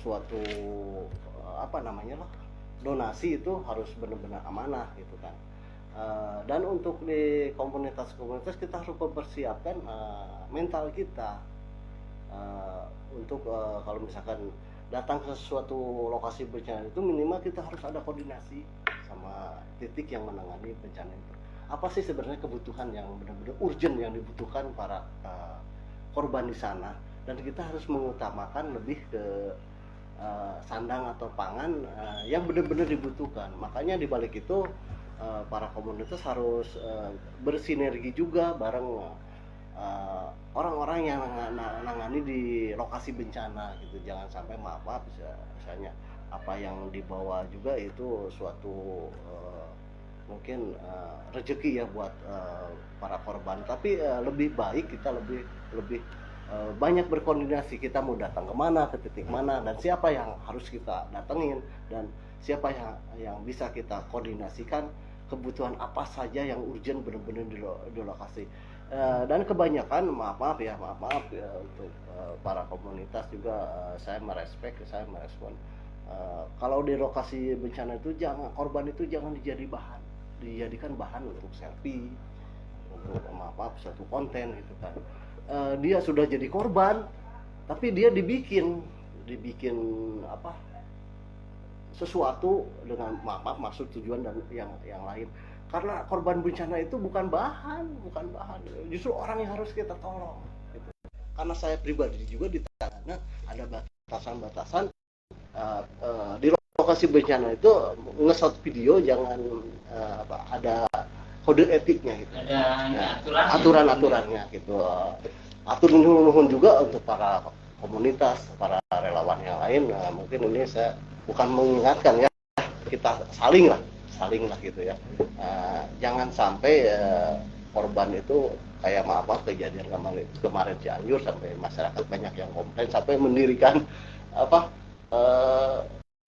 suatu donasi itu harus benar-benar amanah gitu kan. Dan untuk di komunitas-komunitas kita harus mempersiapkan mental kita untuk kalau misalkan datang ke suatu lokasi bencana itu minimal kita harus ada koordinasi sama titik yang menangani bencana itu. Apa sih sebenarnya kebutuhan yang benar-benar urgent yang dibutuhkan para korban di sana, dan kita harus mengutamakan lebih ke sandang atau pangan yang benar-benar dibutuhkan. Makanya di balik itu para komunitas harus bersinergi juga bareng orang-orang yang menangani di lokasi bencana gitu. Jangan sampai maaf misalnya apa yang dibawa juga itu suatu mungkin rezeki ya buat para korban, tapi lebih baik kita lebih banyak berkoordinasi, kita mau datang kemana, ke titik mana, dan siapa yang harus kita datengin, dan siapa yang bisa kita koordinasikan kebutuhan apa saja yang urgent benar-benar di lokasi. Dan kebanyakan maaf ya untuk para komunitas juga saya merespon kalau di lokasi bencana itu korban itu jangan dijadikan bahan untuk selfie, untuk suatu konten gitu kan. Dia sudah jadi korban tapi dia dibikin sesuatu dengan maksud tujuan dan yang lain. Karena korban bencana itu bukan bahan, justru orang yang harus kita tolong gitu. Karena saya pribadi juga di Tagana ada batasan-batasan di lokasi bencana itu nge-shot video jangan ada kode etiknya gitu. Ada aturan-aturannya gitu. Atur nuhun juga untuk para komunitas, para relawan yang lain. Mungkin ini saya bukan mengingatkan ya, kita saling lah gitu ya. Jangan sampai korban itu kayak kejadian kemarin Cianjur sampai masyarakat banyak yang komplain sampai mendirikan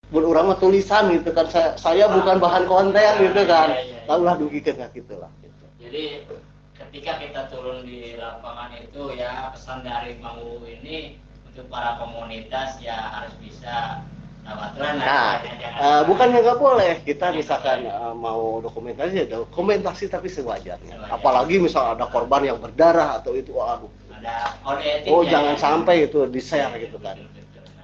berurang tulisan gitu kan, saya bukan bahan konten gitu kan. Tahulah dugikan gitu lah gitu. Jadi ketika kita turun di lapangan itu ya, pesan dari Bang Uu ini untuk para komunitas ya harus bisa aturan lah, jangan Bukannya nggak boleh, kita misalkan mau dokumentasi tapi sewajarnya. Apalagi misal ada korban yang berdarah atau itu, aduh, Ada kode etik. oh jangan sampai itu di-share gitu kan.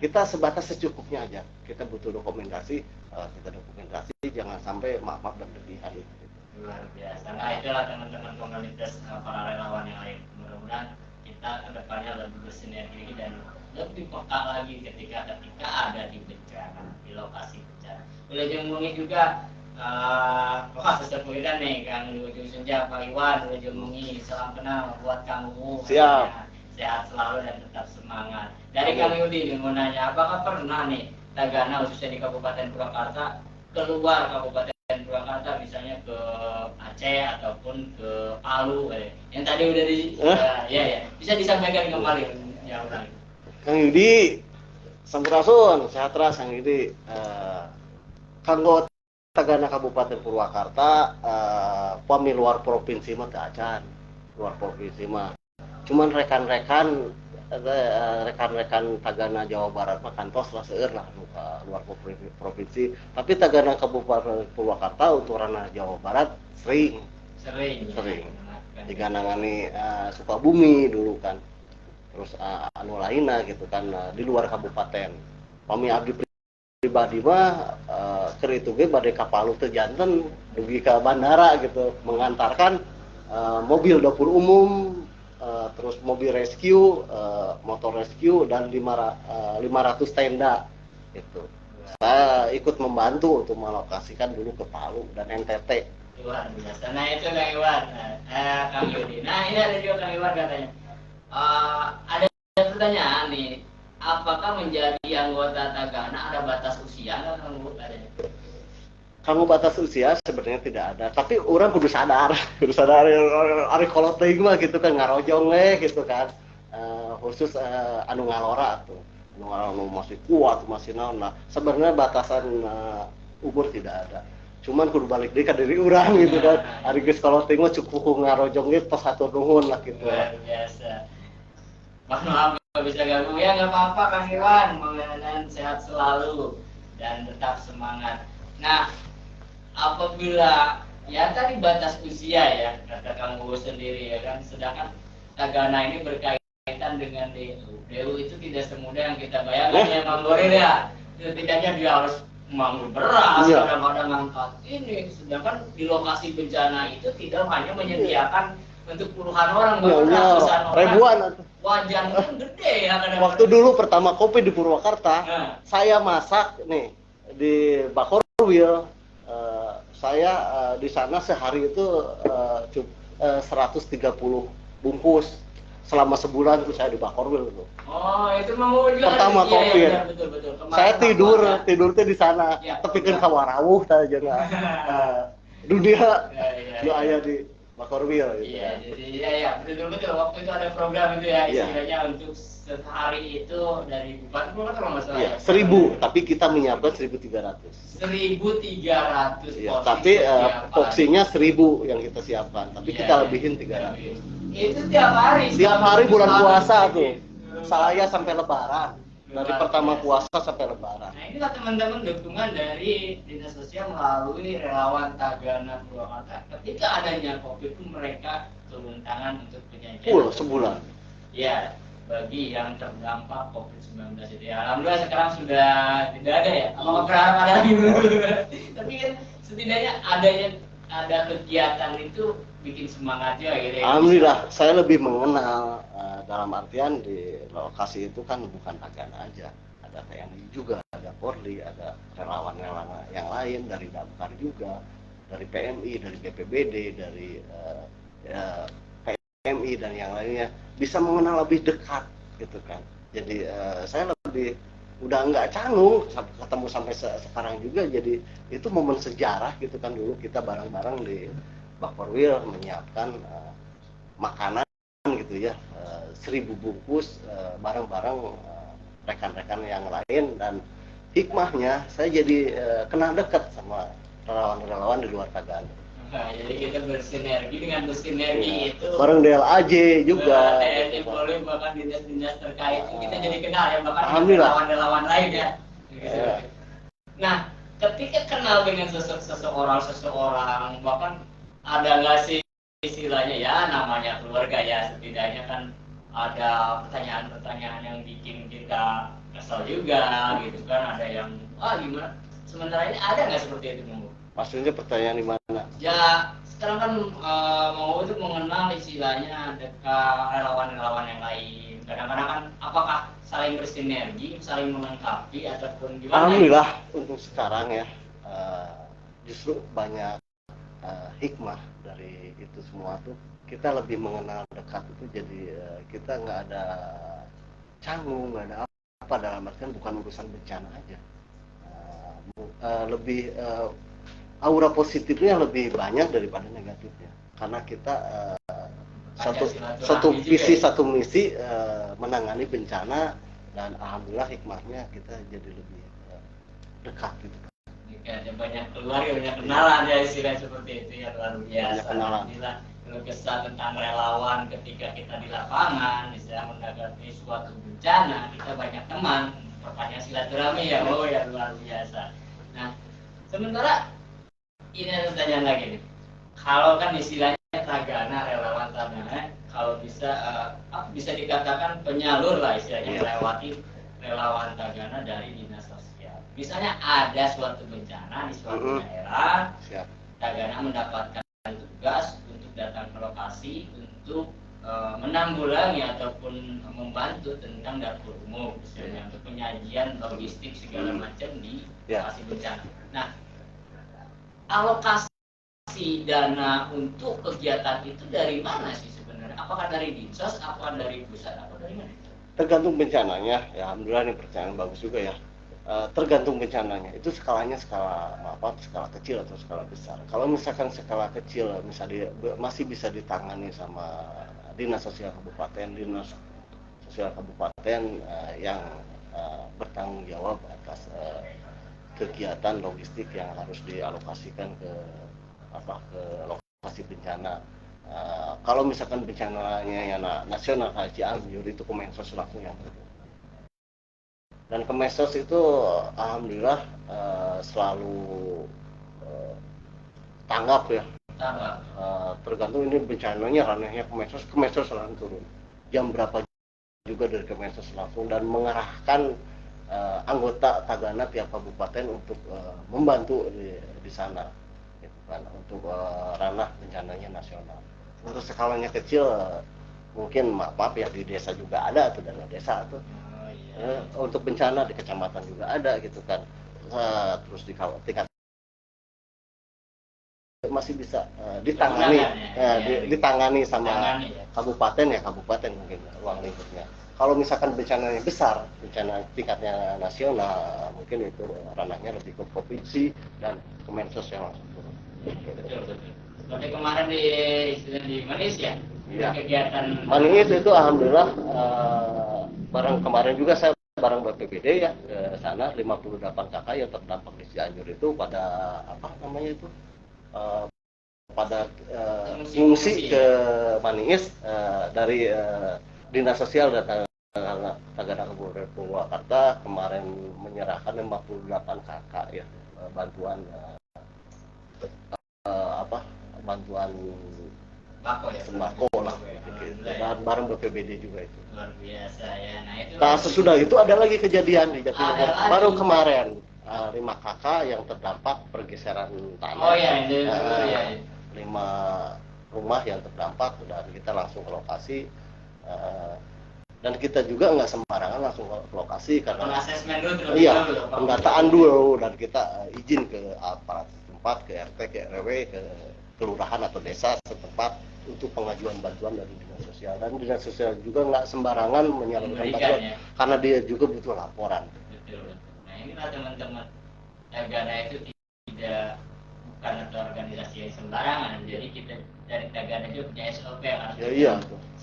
Kita sebatas secukupnya aja. Kita butuh dokumentasi, jangan sampai maaf berlebihan. Luar biasa. Nah itulah teman-teman komunitas para relawan yang lain. Mudah-mudahan kita kedepannya lebih bersinergi dan lebih peka lagi ketika ada di bencana, di lokasi bencana. Boleh jempungi juga sesepuh nih Kang di ujung senja, Pak Iwan boleh jempungi. Salam kenal buat Kang Uu. Siap. Sehat selalu dan tetap semangat. Dari Kang Yudi mau nanya, apakah pernah nih Tagana khususnya di Kabupaten Purwakarta keluar Kabupaten Purwakarta misalnya ke Aceh ataupun ke Palu yang tadi udah ya bisa disampaikan kembali ya udah. Kang Yudi, sampurasun, sehat terus Kang Yudi. Kanggo Tagana Kabupaten Purwakarta, pami luar provinsi mah teu acan, luar provinsi mah. Cuman rekan-rekan Tagana Jawa Barat mah kantos lah seueur lah luar provinsi. Tapi Tagana Kabupaten Purwakarta untuk ranah Jawa Barat sering. Jika nangani Sukabumi dulu kan. Terus anu lainnya gitu kan di luar kabupaten. Pami abdi pribadi mah keur itu ge bade ka Palu teh janten dugi ke bandara gitu mengantarkan mobil dapur umum, terus mobil rescue, motor rescue dan 500 tenda gitu. Saya ikut membantu untuk melokasikan dulu ke Palu dan NTT. Iwan biasa. Nah itu Kang Iwan, Kang Yudi. Nah ini ada juga Kang Iwan katanya. Ada pertanyaan nih, apakah menjadi anggota Tagana ada batas usia nggak Kang Bu? Kamu batas usia sebenarnya tidak ada, tapi orang kudu sadar ari kolot teuing mah gitu kan ngarojong gitu kan. Khusus anu ngalora tuh. Anu masih kuat, masih naon. Nah, sebenarnya batasan umur tidak ada. Cuman kudu balik deui ka diri urang gitu kan. Ari geus kolot teuing mah cukup ngarojong ge tos hatur nuhun lah gitu. Luar biasa. Maaf nggak bisa gabung ya, nggak apa-apa Kang Iwan, mudah-mudahan sehat selalu dan tetap semangat. Nah, apabila ya tadi batas usia ya kata Kang Uu sendiri ya kan, sedangkan Tagana ini berkaitan dengan DU itu tidak semudah yang kita bayangkan ya Bang Boril ya. Setidaknya dia harus mengambil beras, kadang-kadang ngangkat ini, sedangkan di lokasi bencana itu tidak hanya menyediakan untuk puluhan orang, bahkan ratusan orang, ribuan. Wajan kan gede ya kadang-kadang. Waktu dulu pertama kopi di Purwakarta, saya masak nih di Bakorwil. Saya di sana sehari itu 130 bungkus selama sebulan tuh saya di Bakorwil tuh. Oh, itu mau juga pertama kopi. Iya, betul. Saya tidur tuh di sana, tepikeun ka warawuh tah jeung dunia lu aya di Bakorwil gitu. Iya, jadi betul. Waktu itu ada program itu ya, istilahnya untuk sehari itu dari Bupati Purwakarta kalau nggak salah. Iya, 1000, tapi kita menyiapkan 1300. 1300 ya, tapi porsinya 1000 yang kita siapkan, tapi kita lebihin 300. Itu tiap hari. Tiap hari bulan puasa tuh. Saya sampai lebaran. Dari pertama puasa sampai lebaran. Nah, inilah teman-teman dukungan dari Dinas Sosial melalui relawan Tagana Purwakarta. Ketika adanya Covid pun mereka turun tangan untuk penyajian. Sebulan. Ya, bagi yang terdampak Covid-19 itu ya. Alhamdulillah sekarang sudah tidak ada ya. Apakah berharap ada lagi? Tapi kan setidaknya ada kegiatan itu bikin semangat juga gitu ya. Alhamdulillah, saya lebih mengenal dalam artian di lokasi itu kan bukan Tagana aja. Ada TNI juga, ada Polri, ada relawan-relawan yang lain dari Damkar juga, dari PMI, dari BPBD, dari PMI dan yang lainnya, bisa mengenal lebih dekat gitu kan. Jadi saya lebih udah nggak canggung ketemu sampai sekarang juga, jadi itu momen sejarah gitu kan. Dulu kita bareng-bareng di Bakorwil menyiapkan makanan gitu ya, 1000 bungkus bareng-bareng rekan-rekan yang lain, dan hikmahnya saya jadi kenal dekat sama relawan-relawan di luar Tagana. Nah, jadi kita bersinergi dengan bersinergi itu bareng DLAJ juga, TNI, Polri, bahkan dinas-dinas terkait kita jadi kenal ya, bahkan alhamdulillah relawan-relawan lain ya. Nah, ketika kenal dengan seseorang, bahkan ada nggak sih istilahnya ya namanya keluarga ya, setidaknya kan ada pertanyaan-pertanyaan yang bikin kita kesal juga gitu kan, ada yang gimana, sementara ini ada nggak seperti itu Monggo? Maksudnya pertanyaan di mana? Ya sekarang kan Monggo itu mengenal istilahnya dekat relawan-relawan yang lain, kadang-kadang kan apakah saling bersinergi, saling melengkapi ataupun gimana? Alhamdulillah untuk sekarang ya justru banyak hikmah dari itu semua tuh. Kita lebih mengenal dekat itu, jadi kita nggak ada canggung, nggak ada apa, dalam artian bukan urusan bencana aja. Lebih aura positifnya lebih banyak daripada negatifnya, karena kita satu visi satu misi menangani bencana, dan alhamdulillah hikmahnya kita jadi lebih dekat gitu. Ada banyak keluarga, banyak kenalan ya, istilah seperti itu ya, luar biasa. Alhamdulillah kesal tentang relawan ketika kita di lapangan bisa menghadapi suatu bencana, kita banyak teman, perpanjang silaturahmi ya, ya luar biasa. Nah, sementara ini ada pertanyaan lagi nih. Kalau kan istilahnya Tagana, relawan Tagana, kalau bisa dikatakan penyalur lah istilahnya, melewati relawan Tagana dari dinas sosial. Misalnya ada suatu bencana di suatu daerah, Tagana mendapatkan tugas untuk datang ke lokasi untuk menanggulangi ataupun membantu tentang dapur umum, misalnya untuk penyajian logistik segala macam di lokasi bencana. Nah, alokasi dana untuk kegiatan itu dari mana sih sebenarnya? Apakah dari Dinsos, apakah dari pusat, atau dari mana? Tergantung bencananya. Ya alhamdulillah, ini pertanyaan bagus juga ya. Tergantung bencananya. Itu skalanya skala kecil atau skala besar. Kalau misalkan skala kecil, misalnya masih bisa ditangani sama Dinas Sosial Kabupaten, Dinas Sosial Kabupaten yang bertanggung jawab atas kegiatan logistik yang harus dialokasikan ke lokasi bencana. Kalau misalkan bencananya yang nasional kayak Cianjur, itu Kemensos langsung yang bergerak. Dan Kemensos itu alhamdulillah selalu tanggap ya. Tergantung ini bencananya ranahnya Kemensos selalu turun. Jam berapa juga dari Kemensos langsung, dan mengarahkan anggota Tagana tiap kabupaten untuk membantu di sana, gitu kan, untuk ranah bencananya nasional. Untuk skalanya kecil mungkin maaf ya, di desa juga ada tuh, dana desa tuh. Untuk bencana di kecamatan juga ada gitu kan. Terus di tingkat masih bisa ditangani sama kabupaten ya, kabupaten mungkin ruang lingkupnya. Kalau misalkan bencananya besar, bencana tingkatnya nasional, mungkin itu ranahnya lebih ke provinsi dan Kemensos yang langsung turun. Betul. Seperti kemarin di Malaysia, kegiatan Manis itu alhamdulillah bareng kemarin juga saya bareng BPBD ya ke sana, 58 kakak yang terdampak di Cianjur itu pada apa namanya itu pada mengungsi ke Manis dari Dinas Sosial dan Tagana Kabupaten Purwakarta kemarin menyerahkan 58 kakak ya bantuan bantuan sembako lah gitu. Dan bareng BPBD juga itu. Luar biasa ya. Nah, itu Sesudah itu ada lagi kejadian di Jatinegara baru kemarin, 5 kakak yang terdampak pergeseran tanah. Itu ya. 5 rumah yang terdampak, dan kita langsung ke lokasi. Dan kita juga nggak sembarangan langsung ke lokasi karena pendataan dulu, dan kita izin ke aparat setempat, ke RT, ke RW, ke kelurahan atau desa setempat untuk pengajuan bantuan dari dinas sosial. Dan dinas sosial juga nggak sembarangan menyalurkan bantuan karena dia juga butuh laporan. Betul. Nah, inilah teman-teman, Tagana itu tidak bukan atau organisasi yang sembarangan, jadi kita dari Tagana juga punya SOP yang harus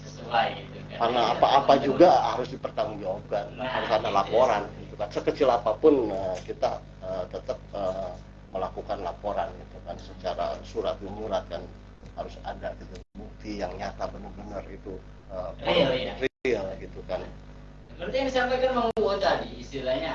sesuai gitu kan. Karena apa-apa juga harus dipertanggungjawabkan, harus ada laporan gitu kan. Sekecil apapun kita tetap melakukan laporan gitu kan, secara surat menyurat kan harus ada gitu, bukti yang nyata benar-benar itu real gitu kan. Seperti yang disampaikan Mang Uwo tadi, istilahnya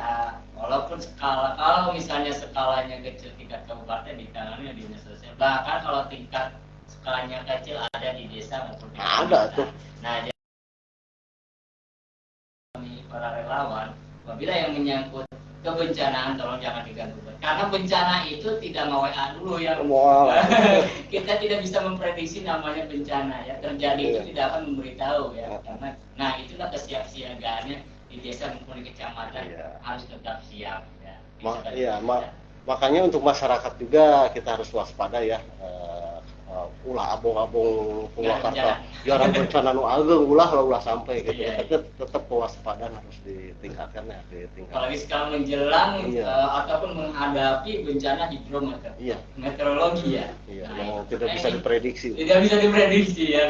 Walaupun kalau misalnya skalanya kecil tingkat kabupaten ditangani di dinas sosial. Bahkan kalau tingkat skalanya kecil ada di desa maupun di Ada tuh. Nah, jadi para relawan, apabila yang menyangkut kebencanaan tolong jangan diganggu. Karena bencana itu tidak mau WA dulu ya. Wow. Kita tidak bisa memprediksi namanya bencana ya. Terjadi itu Iya. tidak akan memberitahu ya. Karena nah itulah kesiapsiagaannya di desa maupun di kecamatan Iya. harus tetap siap ya. Iya, makanya untuk masyarakat juga kita harus waspada ya. Ulah abong-abong Purwakarta jarang bencana nu ageng ulah sampai gitu. Iya, Tapi tetap kewaspadaan harus ditingkatkan ya, Apalagi sekarang menjelang Iya. ataupun menghadapi bencana hidrometeorologi Iya. meteorologi ya. Iya, Nah, yang itu tidak bisa diprediksi. Tidak bisa diprediksi ya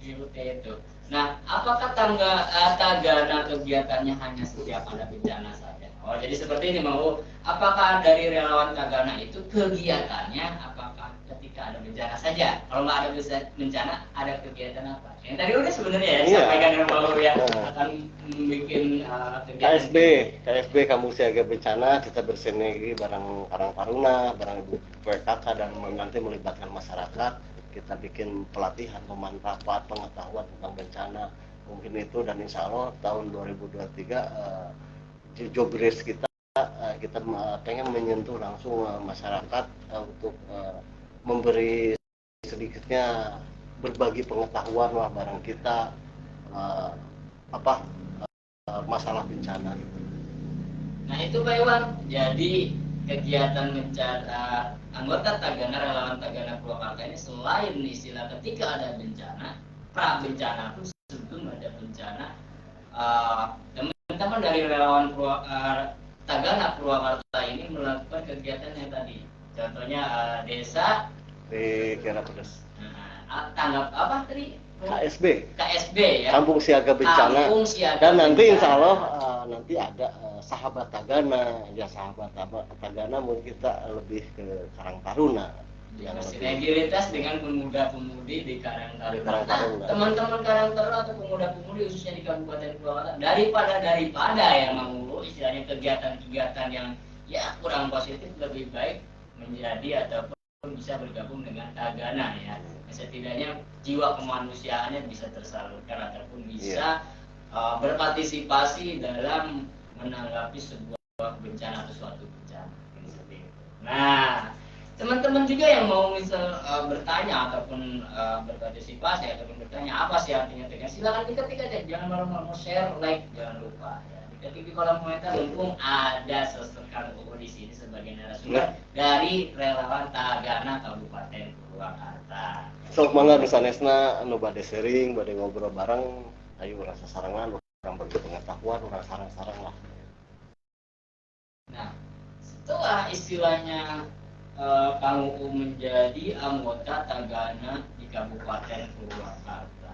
seperti itu. Nah, apakah Tagana kegiatannya hanya setiap ada bencana saja? Oh, jadi seperti ini mau. Apakah dari relawan Tagana itu kegiatannya apakah ketika ada bencana saja? Kalau nggak ada bencana, ada kegiatan apa? Yang tadi udah sebenarnya ya Iya. disampaikan yang mau ya Nah. akan bikin kegiatan. KSB Kampung Siaga Bencana kita bersinergi bareng Karang Taruna, bareng Ibu PKK dan nanti melibatkan masyarakat. Kita bikin pelatihan, pemanfaat, pengetahuan tentang bencana mungkin itu, dan insya Allah tahun 2023 job race kita pengen menyentuh langsung masyarakat untuk memberi sedikitnya berbagi pengetahuan lah barang kita masalah bencana. Nah itu Pak Iwan, jadi kegiatan mencari anggota Tagana, relawan Tagana Purwakarta ini selain istilah ketika ada bencana, pra bencana itu sebelum ada bencana, teman-teman dari relawan Tagana Purwakarta ini melakukan kegiatan yang tadi, contohnya desa Di Kiara Pedes. tanggap apa tadi? KSB ya. Kampung Siaga Bencana. Kampung Siaga Dan nanti Bencana. insya Allah nanti ada sahabat Tagana. Ya sahabat Tagana mungkin kita lebih ke Karang Taruna. Sinergitas dengan pemuda-pemudi di Karang Taruna. Taruna. Teman-teman Karang Taruna atau pemuda-pemudi khususnya di Kabupaten Purwakarta daripada yang mau istilahnya kegiatan-kegiatan yang ya kurang positif, lebih baik menjadi ataupun bisa bergabung dengan Tagana ya. Setidaknya jiwa kemanusiaannya bisa tersalurkan ataupun bisa berpartisipasi dalam menanggapi sebuah bencana atau suatu bencana. Seperti itu. Nah, teman-teman juga yang mau misal bertanya ataupun berpartisipasi ataupun bertanya apa sih artinya Tagana, silakan diketik aja, jangan malu-malu, share, like, jangan lupa ya. Diketik di kolom komentar, mumpung ada sosok Kang Uu di sini sebagai narasumber dari relawan Tagana Kabupaten Purwakarta. Sok mangga nu sanesna anu bade sharing, bade ngobrol bareng, ayo rasa sarangan, urang berbagi pengetahuan, urang sarang-sarang lah. Nah, setelah istilahnya Kang Uu menjadi anggota Tagana di Kabupaten Purwakarta,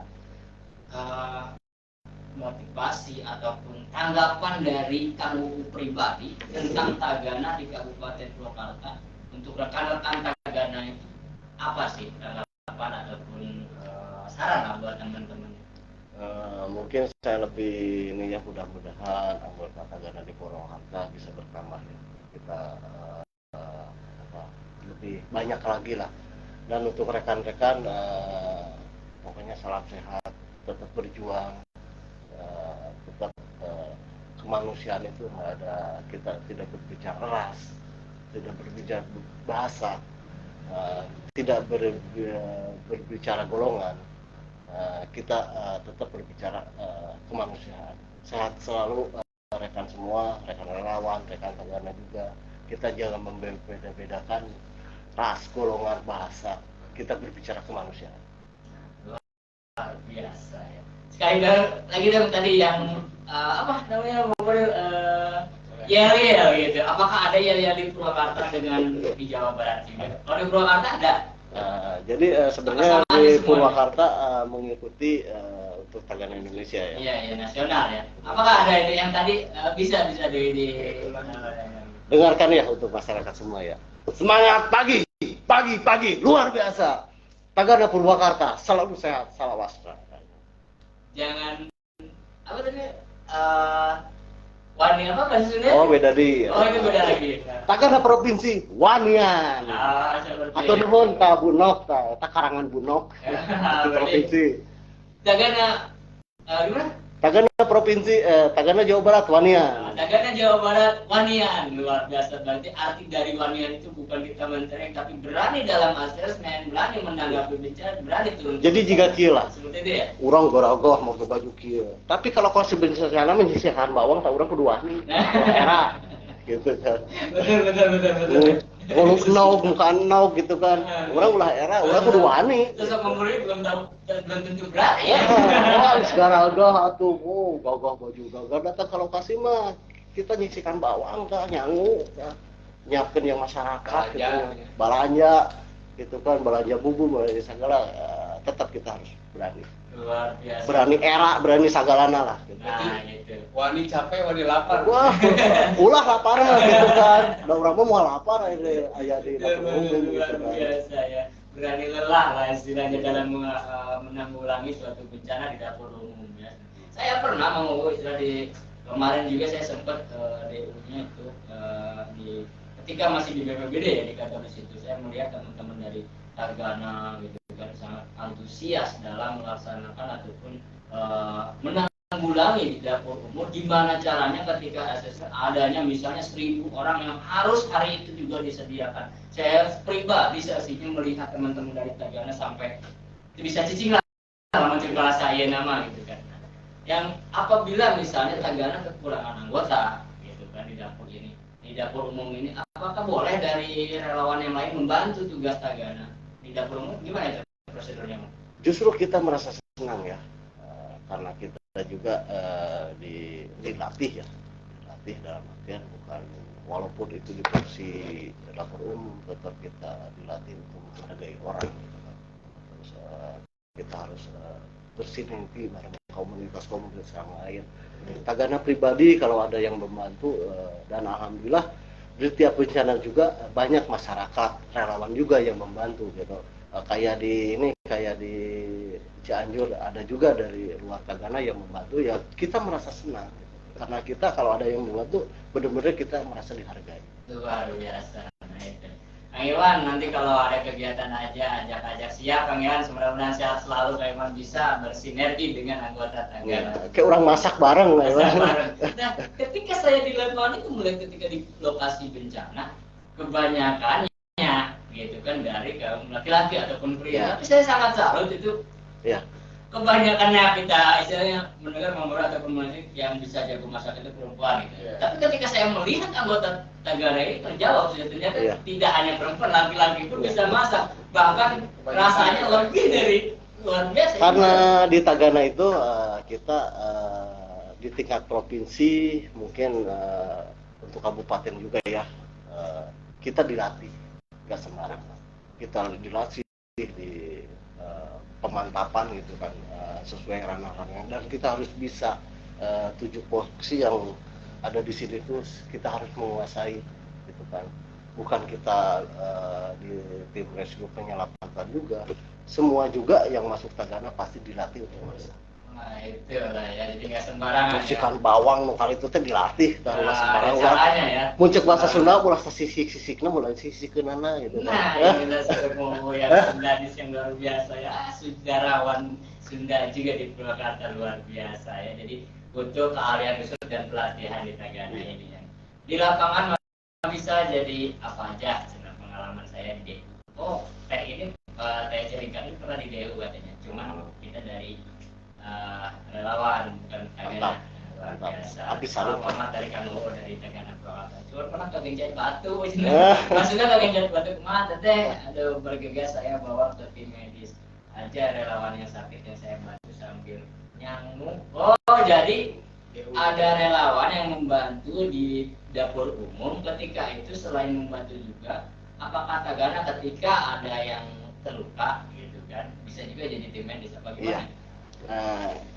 motivasi ataupun tanggapan dari Kang Uu pribadi tentang Tagana di Kabupaten Purwakarta untuk rekan-rekan Tagana itu apa sih tanggapan ataupun saran lah buat teman-teman? Mungkin saya lebih ini ya, mudah-mudahan anggota Tagana di Purwakarta bisa bertambah ya. Kita lebih banyak lagi lah. Dan untuk rekan-rekan pokoknya salam sehat, tetap berjuang, tetap kemanusiaan itu nggak ada, kita tidak berbicara ras, tidak berbicara bahasa, tidak berbicara golongan, kita tetap berbicara kemanusiaan. Sehat selalu rekan semua, rekan relawan, rekan Tagana juga. Kita jangan membeda-bedakan ras, golongan, bahasa. Kita berbicara kemanusiaan. Luar biasa ya. Sekali lagi dong tadi yang apa namanya mobil yel gitu. Apakah ada yel di Purwakarta dengan di Jawa Barat juga? Kalau di Purwakarta ada. Jadi sebenarnya di Purwakarta mengikuti untuk Tagana Indonesia ya. Iya, nasional ya. Apakah ada itu yang tadi bisa di dengarkan ya untuk masyarakat semua ya. Semangat pagi, luar biasa. Tagana Purwakarta selalu sehat, salam waspada. Jangan apa tadi Wani apa bahasa Sunda? Oh, beda di. Oh, itu beda lagi. Tagana provinsi Wanian. Seperti Atau nuhun ta Bunok, ta Karangan Bunok. Itu provinsi. Tagana gimana? Tagana provinsi Tagana Jawa Barat Wanian. Tagana Jawa Barat Wanian. Luar biasa, berarti arti dari Wanian itu bukan kita mentereng, tapi berani dalam asesmen, berani menanggapi bencana, berani turun. Jadi jika kieu lah. Seperti itu ya. Urang gorogoh mau ke baju kieu. Tapi kalau konsep bencana menyisihkan bawang tak urang kudu wani. Era gitu kan. Betul. Kalau nauk bukan nauk gitu kan. Urang ulah era, urang kudu wani. Terus memberi belum tentu berani ya. Wah, sekarang udah atuh, gagah baju gagah datang ke lokasi mah kita nyisikan bawang kah, nyangu, nyiapkan yang masyarakat, balanja, gitu kan, balanja bumbu, balanja segala, tetap kita harus berani. Luar biasa. Berani era, berani sagalana lah. Gitu. Nah, gitu. Wani capek, wani lapar. Wah, ulah lapar mah gitu kan. Da urang mah mau lapar aya di dapur umum gitu Luar kan. biasa ya. Berani lelah lah istilahnya dalam menanggulangi suatu bencana di dapur umum ya. Saya pernah istilah di kemarin juga saya sempat DU-nya itu di ketika masih di BPBD ya di kantor di situ saya melihat teman-teman dari Tagana gitu kan sangat antusias dalam melaksanakan ataupun menanggulangi di dapur umum. Gimana caranya ketika asesmen adanya misalnya 1.000 orang yang harus hari itu juga disediakan. Saya pribadi sesinya melihat teman-teman dari Tagana sampai bisa cicing lah macam bahasa saya nama gitu kan. Yang apabila misalnya Tagana kekurangan anggota gitu kan di dapur ini, di dapur umum ini, apakah boleh dari relawan yang lain membantu tugas Tagana di dapur umum? Gimana itu prosedurnya? Justru kita merasa senang ya, karena kita juga dilatih ya, dilatih dalam artian bukan walaupun itu di porsi dapur umum tetap kita dilatih untuk menghargai orang gitu kan. Terus kita harus bersinergi bareng komunitas yang lain. Tagana pribadi kalau ada yang membantu dan alhamdulillah di tiap bencana juga banyak masyarakat relawan juga yang membantu gitu. Kayak di Cianjur ada juga dari luar Tagana yang membantu ya kita merasa senang gitu. Karena kita kalau ada yang membantu benar-benar kita merasa dihargai. Luar biasa. Nah, itu. Kang Iwan, nanti kalau ada kegiatan aja ajak-ajak siap Kang Iwan, mudah-mudahan sehat selalu Kang Iwan bisa bersinergi dengan anggota Tagana. Ya, kayak orang masak bareng lah. Nah, ketika saya di lapangan itu mulai ketika di lokasi bencana kebanyakannya gitu kan dari kaum laki-laki ataupun pria. Ya. Tapi saya sangat salut itu. Ya. Kebanyakannya kita istilahnya mendengar nomor ataupun musik yang bisa jago masak itu perempuan gitu. Yeah. Tapi ketika saya melihat anggota Tagana ini terjawab sudah ternyata Yeah. tidak hanya perempuan, laki-laki pun bisa masak. Bahkan rasanya lebih dari luar biasa. Karena di Tagana itu kita di tingkat provinsi mungkin untuk kabupaten juga ya kita dilatih nggak sembarang. Kita dilatih di pemantapan gitu kan sesuai ranah-ranah dan kita harus bisa 7 porsi yang ada di sini terus kita harus menguasai gitu kan bukan kita di tim rescue penyelamatkan juga semua juga yang masuk Tagana pasti dilatih untuk masak. Nah itu lah ya, jadi nggak sembarangan. Cucikan bawang nu kali itu teh dilatih taruh sembarang caranya ya. Muncul bahasa Sunda ulah sisik-sisikna mulai sisikeunana gitu kan. Nah, ini sudah mau yang Sundadis yang luar biasa ya, sejarawan Sunda juga di Purwakarta luar biasa ya. Jadi butuh keahlian khusus dan pelatihan di Tagana ini ya. Di lapangan bisa jadi apa aja sebenarnya pengalaman saya di DU. Oh, teh ini teh jaringan ini pernah di DU katanya. Cuma kita dari relawan bukan Tagana. Luar biasa. Habis salut Selamat dari Kang Uu dari Tagana Purwakarta. Cuma pernah ke Genjat Batu, maksudnya ke Genjat Batu kemana teh? Aduh bergegas saya bawa ke tim medis aja relawan yang sakit yang saya bantu sambil nyamuk. Oh jadi ada relawan yang membantu di dapur umum ketika itu selain membantu juga apakah Tagana ketika ada yang terluka gitu kan bisa juga jadi tim medis apa gimana? Iya.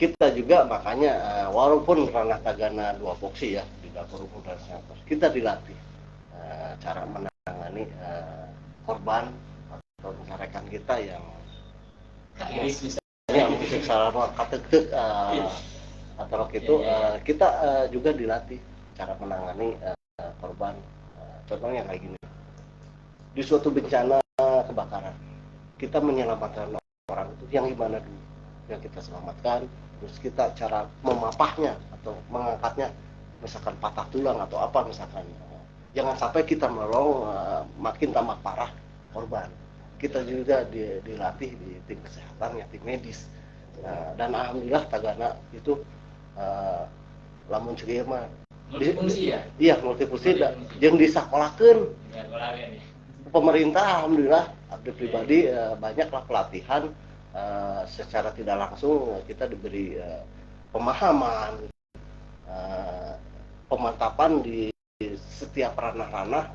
Kita juga makanya walaupun ranah Tagana 2 porsi ya di dapur umum dan shelter kita dilatih cara menangani korban atau rekan kita yang musik sarana katek atau gitu kita juga dilatih cara menangani korban. Contohnya kayak gini, di suatu bencana kebakaran kita menyelamatkan orang itu yang gimana dulu yang kita selamatkan, terus kita cara memapahnya atau mengangkatnya, misalkan patah tulang atau apa misalkan, jangan sampai kita menolong makin tambah parah korban. Kita juga dilatih di tim kesehatan ya, tim medis. Dan alhamdulillah Tagana itu lamun ceuk mah multifungsi ya. Iya multifungsi jeung disakolahkeun pemerintah. Alhamdulillah abdi pribadi banyaklah pelatihan secara tidak langsung kita diberi pemahaman, pemantapan di setiap ranah-ranah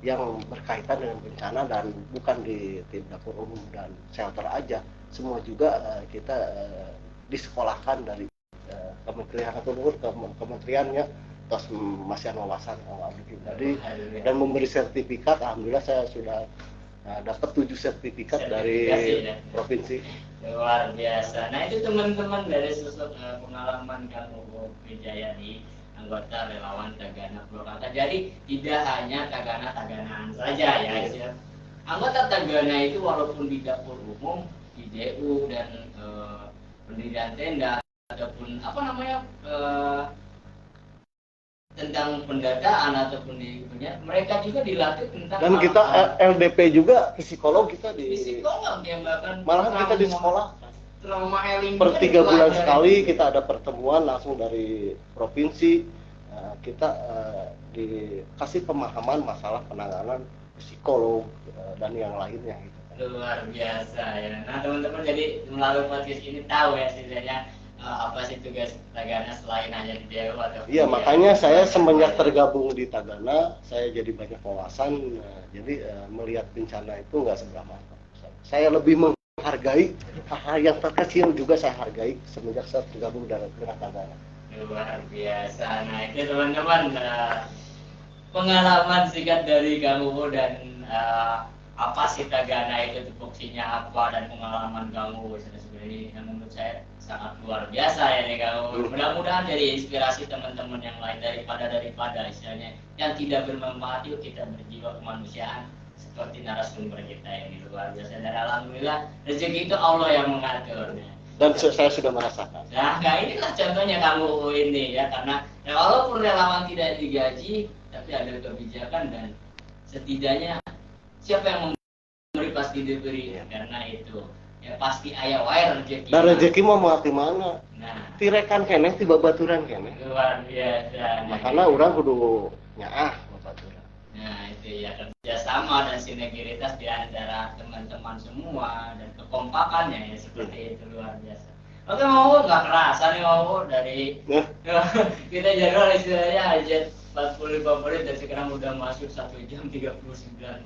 yang berkaitan dengan bencana, dan bukan di tim dapur umum dan shelter aja, semua juga kita disekolahkan dari kementerian atau kementeriannya, terus masih wawasan abdi pribadi dan memberi sertifikat. Alhamdulillah saya sudah dapat 7 sertifikat dari provinsi. Luar biasa. Nah itu teman-teman dari sosok pengalaman Kang Uu Wijayadi, anggota relawan Tagana Purwakarta. Jadi tidak hanya Taganaan saja ya. Anggota Tagana itu walaupun di dapur umum, di DU dan pendirian tenda ataupun apa namanya tentang pendataan ataupun di mereka juga dilatih tentang, dan kita LDP juga psikolog, kita di psikolog yang bahkan malahan kita di sekolah trauma healing per 3 bulan sekali kita ada pertemuan langsung dari provinsi. Kita dikasih pemahaman masalah penanganan psikolog dan yang lainnya gitu. Luar biasa ya. Nah teman-teman, jadi melalui podcast ini tahu ya setidaknya apa sih tugas Tagana selain hanya di DU atau iya, makanya saya semenjak tergabung di Tagana saya jadi banyak wawasan. Jadi melihat bencana itu nggak seberapa, saya lebih menghargai hal yang terkecil juga saya hargai semenjak saya tergabung dengan Tagana. Luar biasa. Nah itu teman-teman pengalaman singkat dari Kang Uu dan apa sih Tagana itu, tupoksinya apa, dan pengalaman Kang Uu sebenarnya yang menurut saya sangat luar biasa ya nih Kang Uu. Mudah-mudahan jadi inspirasi teman-teman yang lain daripada istilahnya yang tidak bermanfaat, yuk kita berjiwa kemanusiaan seperti narasumber kita ini. Luar biasa, dan alhamdulillah rezeki itu Allah yang mengaturnya. Dan saya sudah merasakan. Nah, inilah contohnya Kang Uu ini ya, karena ya, walaupun relawan tidak digaji, tapi ada kebijakan dan setidaknya siapa yang memberi pasti diberi, karena itu ya pasti aya wae rezeki. Dan rezeki mau di mana? Nah, tirekan keneh ti babaturan keneh. luar biasa. Makanya orang kudu nyaah babaturan. Nah, itu ya kerjasama dan sinergitas di antara teman-teman semua dan kekompakannya ya seperti itu, luar biasa. Oke, mau nggak kerasa nih mau dari kita jadwal istilahnya aja 45 menit dan sekarang udah masuk 1 jam 39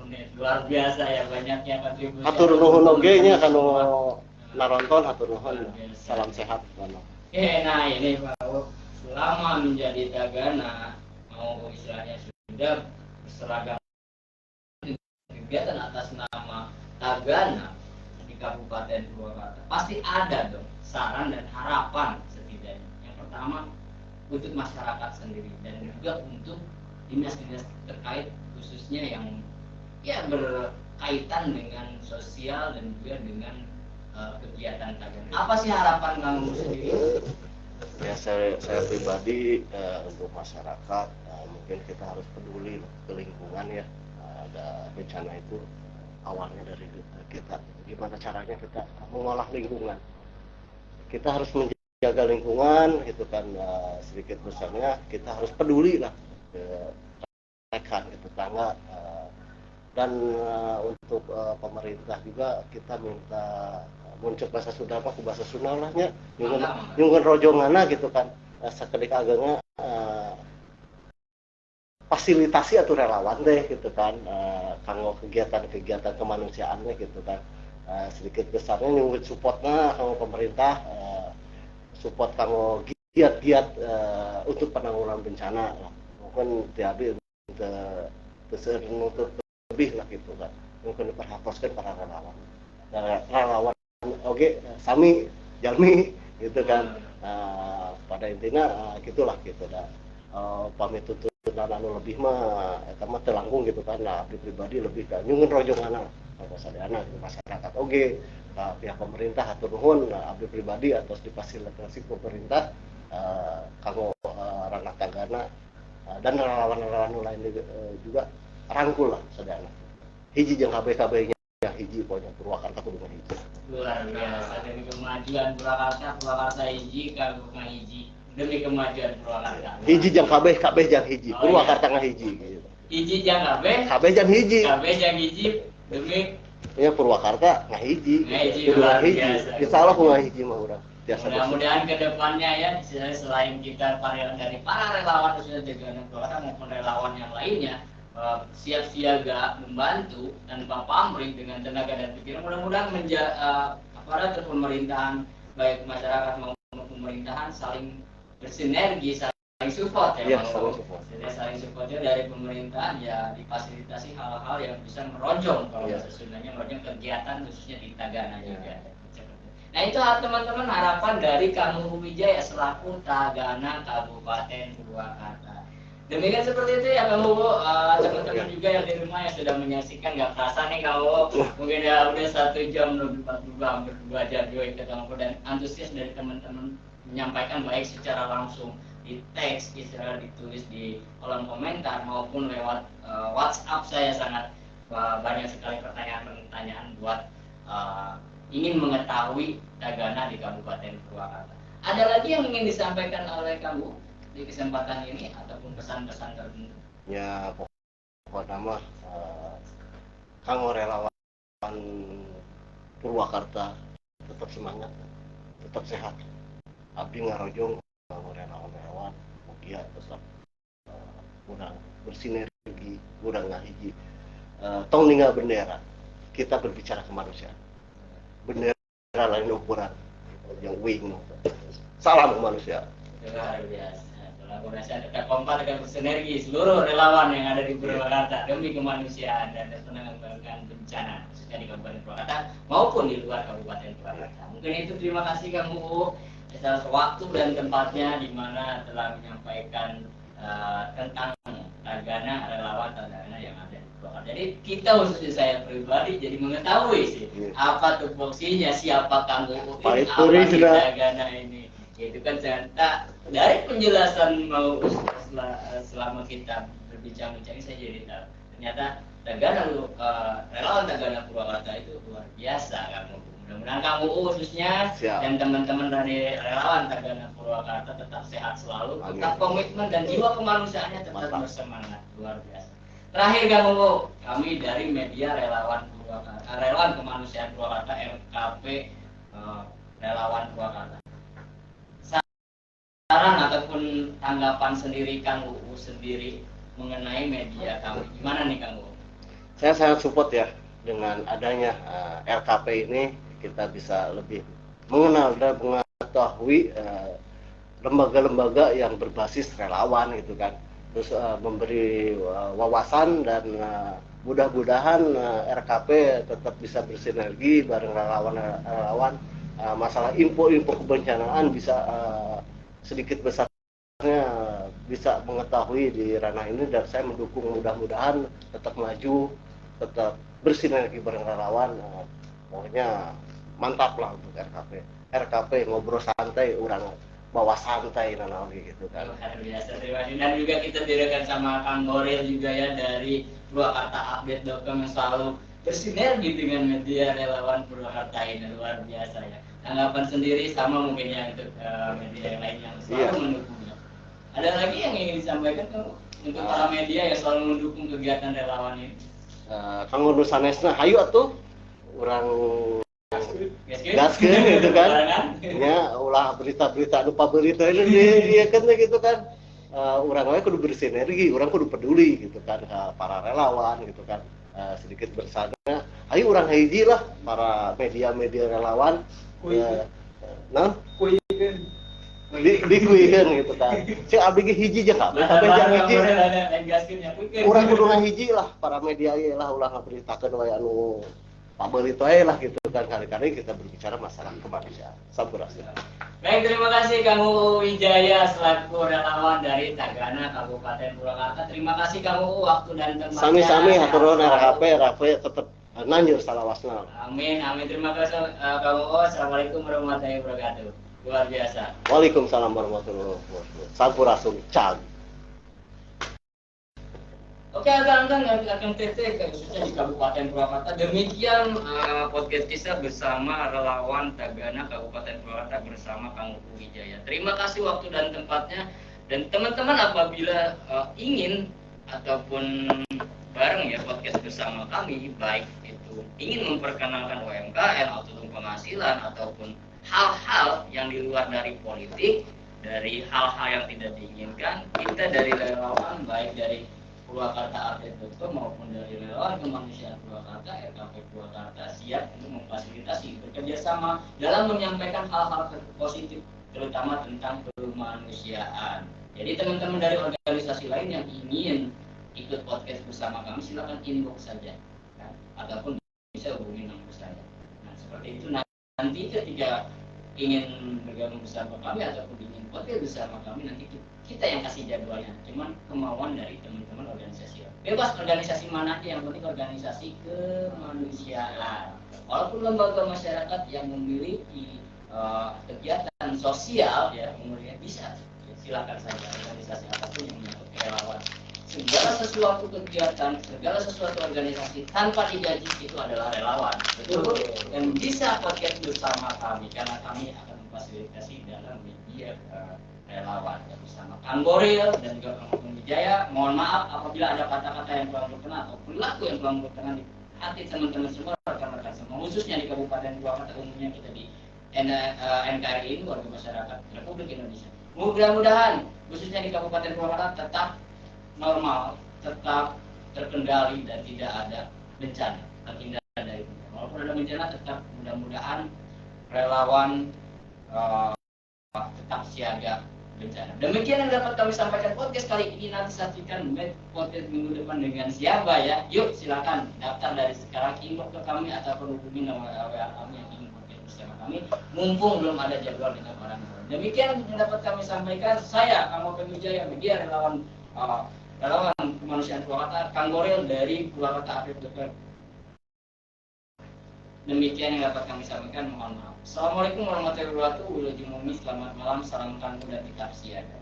menit. Luar biasa ya banyaknya kontribusi. Hatur nuhun oge nya kanu naronton, hatur nuhun. Salam sehat mano. Nah ini Pak, selama menjadi Tagana mau istilahnya sudah berseragam kegiatan atas nama Tagana di Kabupaten Purwakarta, pasti ada dong saran dan harapan setidaknya. Yang pertama untuk masyarakat sendiri dan juga untuk dinas-dinas terkait khususnya yang ya berkaitan dengan sosial dan juga dengan kegiatan Tagana. Apa sih harapan kamu sendiri? Ya saya pribadi untuk masyarakat mungkin kita harus peduli ke lingkungan ya. Ada bencana itu awalnya dari kita. Gimana caranya kita mengolah lingkungan? Kita harus menjaga lingkungan, itu kan sedikit besarnya kita harus peduli lah ke rekan, ke tetangga, dan untuk pemerintah juga kita minta muncul bahasa Sunda apa ke bahasa Sunda lahnya nyungun rojongana gitu kan, sakedik agengna fasilitasi atau relawan deh gitu kan, kanggo kegiatan-kegiatan kemanusiaannya gitu kan, sedikit besarnya nyungun supportnya kanggo pemerintah, support kanggo giat-giat untuk penanggulangan bencana lah. Mungkin tiap untuk lebih lah gitu kan, mungkin diperhapuskan para relawan oke sami jalmi gitu kan, pada intinya gitulah gitu dah. pamit tuntunan anu lebih mah eta mah teu langkung gitu kan. Nah, abdi pribadi lebih ka nyungun rojonganna ka sadayana di masyarakat oge, ka pihak pemerintah hatur nuhun. Nah, abdi pribadi atos difasilitasi pemerintah kanggo ranah tagana dan relawan-relawan lain juga rangkul lah sadayana. Hiji jeung KB-KB nya hiji pokoknya Purwakarta kudu hiji. Luar biasa demi kemajuan Purwakarta hiji kagungan hiji demi kemajuan Purwakarta. Hiji jeung KB jeung hiji, Purwakarta ngahiji gitu. Hiji jeung KB jeung hiji. KB jeung hiji demi ya Purwakarta ngahiji. Kudu ngahiji. Insyaallah ngahiji mah urang. Mudah-mudahan kedepannya ya selain kita dari para relawan khususnya Tagana Purwakarta maupun relawan yang lainnya siap siaga membantu tanpa pamrih dengan tenaga dan pikiran, mudah-mudahan aparatur pemerintahan baik masyarakat maupun pemerintahan saling bersinergi, saling support ya, saling supportnya dari pemerintahan ya difasilitasi hal-hal yang bisa merojong kalau bahasa Sundanya merojong kegiatan khususnya di Tagana juga. Nah itu teman-teman harapan dari Kang Wijaya selaku Tagana Kabupaten Purwakarta. Demikian seperti itu ya Kang Uu, teman-teman juga yang di rumah yang sudah menyaksikan, nggak kerasa nih Kang Uu, mungkin ya udah 1 jam lebih 42 hampir 2 jam juga kita ngobrol dan antusias dari teman-teman menyampaikan baik secara langsung di teks, secara ditulis di kolom komentar maupun lewat WhatsApp. Saya sangat banyak sekali pertanyaan-pertanyaan buat ingin mengetahui Tagana di Kabupaten Purwakarta. Ada lagi yang ingin disampaikan oleh Kang Uu di kesempatan ini ataupun pesan-pesan tertentu? Ya pokoknya mah kanggo relawan Purwakarta tetap semangat, tetap sehat. Abdi ngarojong kanggo relawan-relawan mugia tetap urang bersinergi, urang ngahiji. Tong ninggal bendera. Kita berbicara kemanusiaan. Bendera lain ukuran yang wing. Salam kemanusiaan. Luar biasa. Kolaborasi tetap kompak dan bersinergi seluruh relawan yang ada di Purwakarta demi kemanusiaan dan penanggulangan bencana khususnya di Kabupaten Purwakarta maupun di luar Kabupaten Purwakarta. Mungkin itu, terima kasih Kang Uu atas waktu dan tempatnya di mana telah menyampaikan tentang Tagana, relawan Tagana yang ada di Purwakarta. Jadi kita khususnya saya pribadi jadi mengetahui sih apa tupoksinya, siapa Kang Uu ini, apa di Tagana ini. Itu kan ternyata dari penjelasan mau selama kita berbincang-bincang saya jadi tahu ternyata Tagana relawan Tagana Purwakarta itu luar biasa Kang Uu. Mudah-mudahan Kang Uu khususnya dan teman-teman dari relawan Tagana Purwakarta tetap sehat selalu, tetap komitmen dan jiwa kemanusiaannya tetap bersemangat, luar biasa. Terakhir Kang Uu, kami dari media relawan Purwakarta, relawan kemanusiaan Purwakarta RKP relawan Purwakarta. Saran ataupun tanggapan sendiri Kang Uu sendiri mengenai media kami, gimana nih Kang Uu? Saya sangat support ya dengan adanya RKP ini, kita bisa lebih mengenal dan mengetahui lembaga-lembaga yang berbasis relawan gitu kan, terus memberi wawasan dan mudah-mudahan RKP tetap bisa bersinergi bareng relawan-relawan, masalah info-info kebencanaan bisa sedikit besarnya bisa mengetahui di ranah ini, dan saya mendukung mudah-mudahan tetap maju, tetap bersinergi bareng relawan. Pokoknya mantap lah untuk RKP ngobrol santai, orang bawa santai nanti gitu kan. Luar biasa, terima kasih. Dan juga kita direkan sama Kang Boril juga ya dari Purwakartaupdate.com yang selalu bersinergi dengan media relawan Purwakarta ini, luar biasa ya. Tanggapan sendiri sama mungkin ya untuk media yang lain yang selalu mendukungnya. Ada lagi yang ingin disampaikan untuk para media yang selalu mendukung kegiatan relawan ini? Kang Nur sanesna hayu atuh urang gaskeun gitu kan. Ya ulah berita-berita lupa berita ini dia kan gitu kan. Urang we kudu bersinergi, urang kudu peduli gitu kan ke para relawan gitu kan. Sedikit bersana ayo urang hiji lah para media-media relawan. Nah, dikuikeun gitu kan. Cek abdi ge hiji jeung kabeh jangan hiji. Urang kudu ngahiji lah para media ieu lah ulah ngaberitakeun wae anu Pak Berito lah gitu kan, kali-kali kita berbicara masalah kemanusiaan. Sampurasun. Baik, terima kasih Kang Uu Wijaya selaku relawan dari Tagana Kabupaten Purwakarta. Terima kasih Kang Uu waktu dan tempatnya. Sami-sami hatur nuhun RHP tetap nanjur salawasna. Amin, amin. Terima kasih Kang Uu. Assalamualaikum warahmatullahi wabarakatuh. Luar biasa. Waalaikumsalam warahmatullahi wabarakatuh. Sampurasun cag. Oke, rekan-rekan yang akan TT khususnya di Kabupaten Purwakarta. Demikian podcast kita bersama relawan Tagana Kabupaten Purwakarta bersama Kang Uu Wijaya. Terima kasih waktu dan tempatnya. Dan teman-teman apabila ingin ataupun bareng ya podcast bersama kami, baik itu ingin memperkenalkan UMKM atau penghasilan ataupun hal-hal yang di luar dari politik, dari hal-hal yang tidak diinginkan, kita dari relawan baik dari Purwakarta-update.com maupun dari relawan kemanusiaan Purwakarta, RKP Purwakarta siap untuk memfasilitasi bekerja sama dalam menyampaikan hal-hal positif terutama tentang kemanusiaan. Jadi teman-teman dari organisasi lain yang ingin ikut podcast bersama kami silakan inbox saja, kan? Ataupun bisa hubungi nomor saya. Nah seperti itu nanti ketika ingin bergabung bersama kami ataupun ingin podcast bersama kami nanti kita yang kasih jadwalnya, cuman kemauan dari teman-teman organisasi. Bebas organisasi mana aja, yang penting organisasi kemanusiaan. Walaupun lembaga masyarakat yang memiliki kegiatan sosial ya, kemudian bisa silakan saja organisasi apapun yang menyangkut relawan. Segala sesuatu kegiatan, segala sesuatu organisasi tanpa digaji itu adalah relawan. Betul. Dan bisa podcast bersama kami karena kami akan memfasilitasi dalam media relawan bersama Kang Boril dan juga Kang Uu Wijaya. Mohon maaf apabila ada kata-kata yang kurang berkenan atau perilaku yang kurang berkenan di hati teman-teman semua, rekan-rekan semua, khususnya di Kabupaten Purwakarta, umumnya kita di NKRI ini, Warga Masyarakat Republik Indonesia. Mudah-mudahan khususnya di Kabupaten Purwakarta tetap normal, tetap terkendali dan tidak ada bencana, terhindar dari bencana. Walaupun ada bencana, tetap mudah-mudahan relawan tetap siaga bencana. Demikian yang dapat kami sampaikan podcast kali ini. Nanti saksikan podcast minggu depan dengan siapa ya. Yuk silakan daftar dari sekarang, inbox ke kami ataupun hubungi nomor WA kami yang ingin podcast bersama kami. Mumpung belum ada jadwal dengan orang lain. Demikian yang dapat kami sampaikan. Saya Kang Uu Wijaya, media relawan kemanusiaan Purwakarta, Kang Boril dari Purwakarta Update. Demikian yang dapat kami sampaikan, mohon maaf. Assalamualaikum warahmatullahi wabarakatuh. Selamat malam, salam tangguh dan tetap siaga.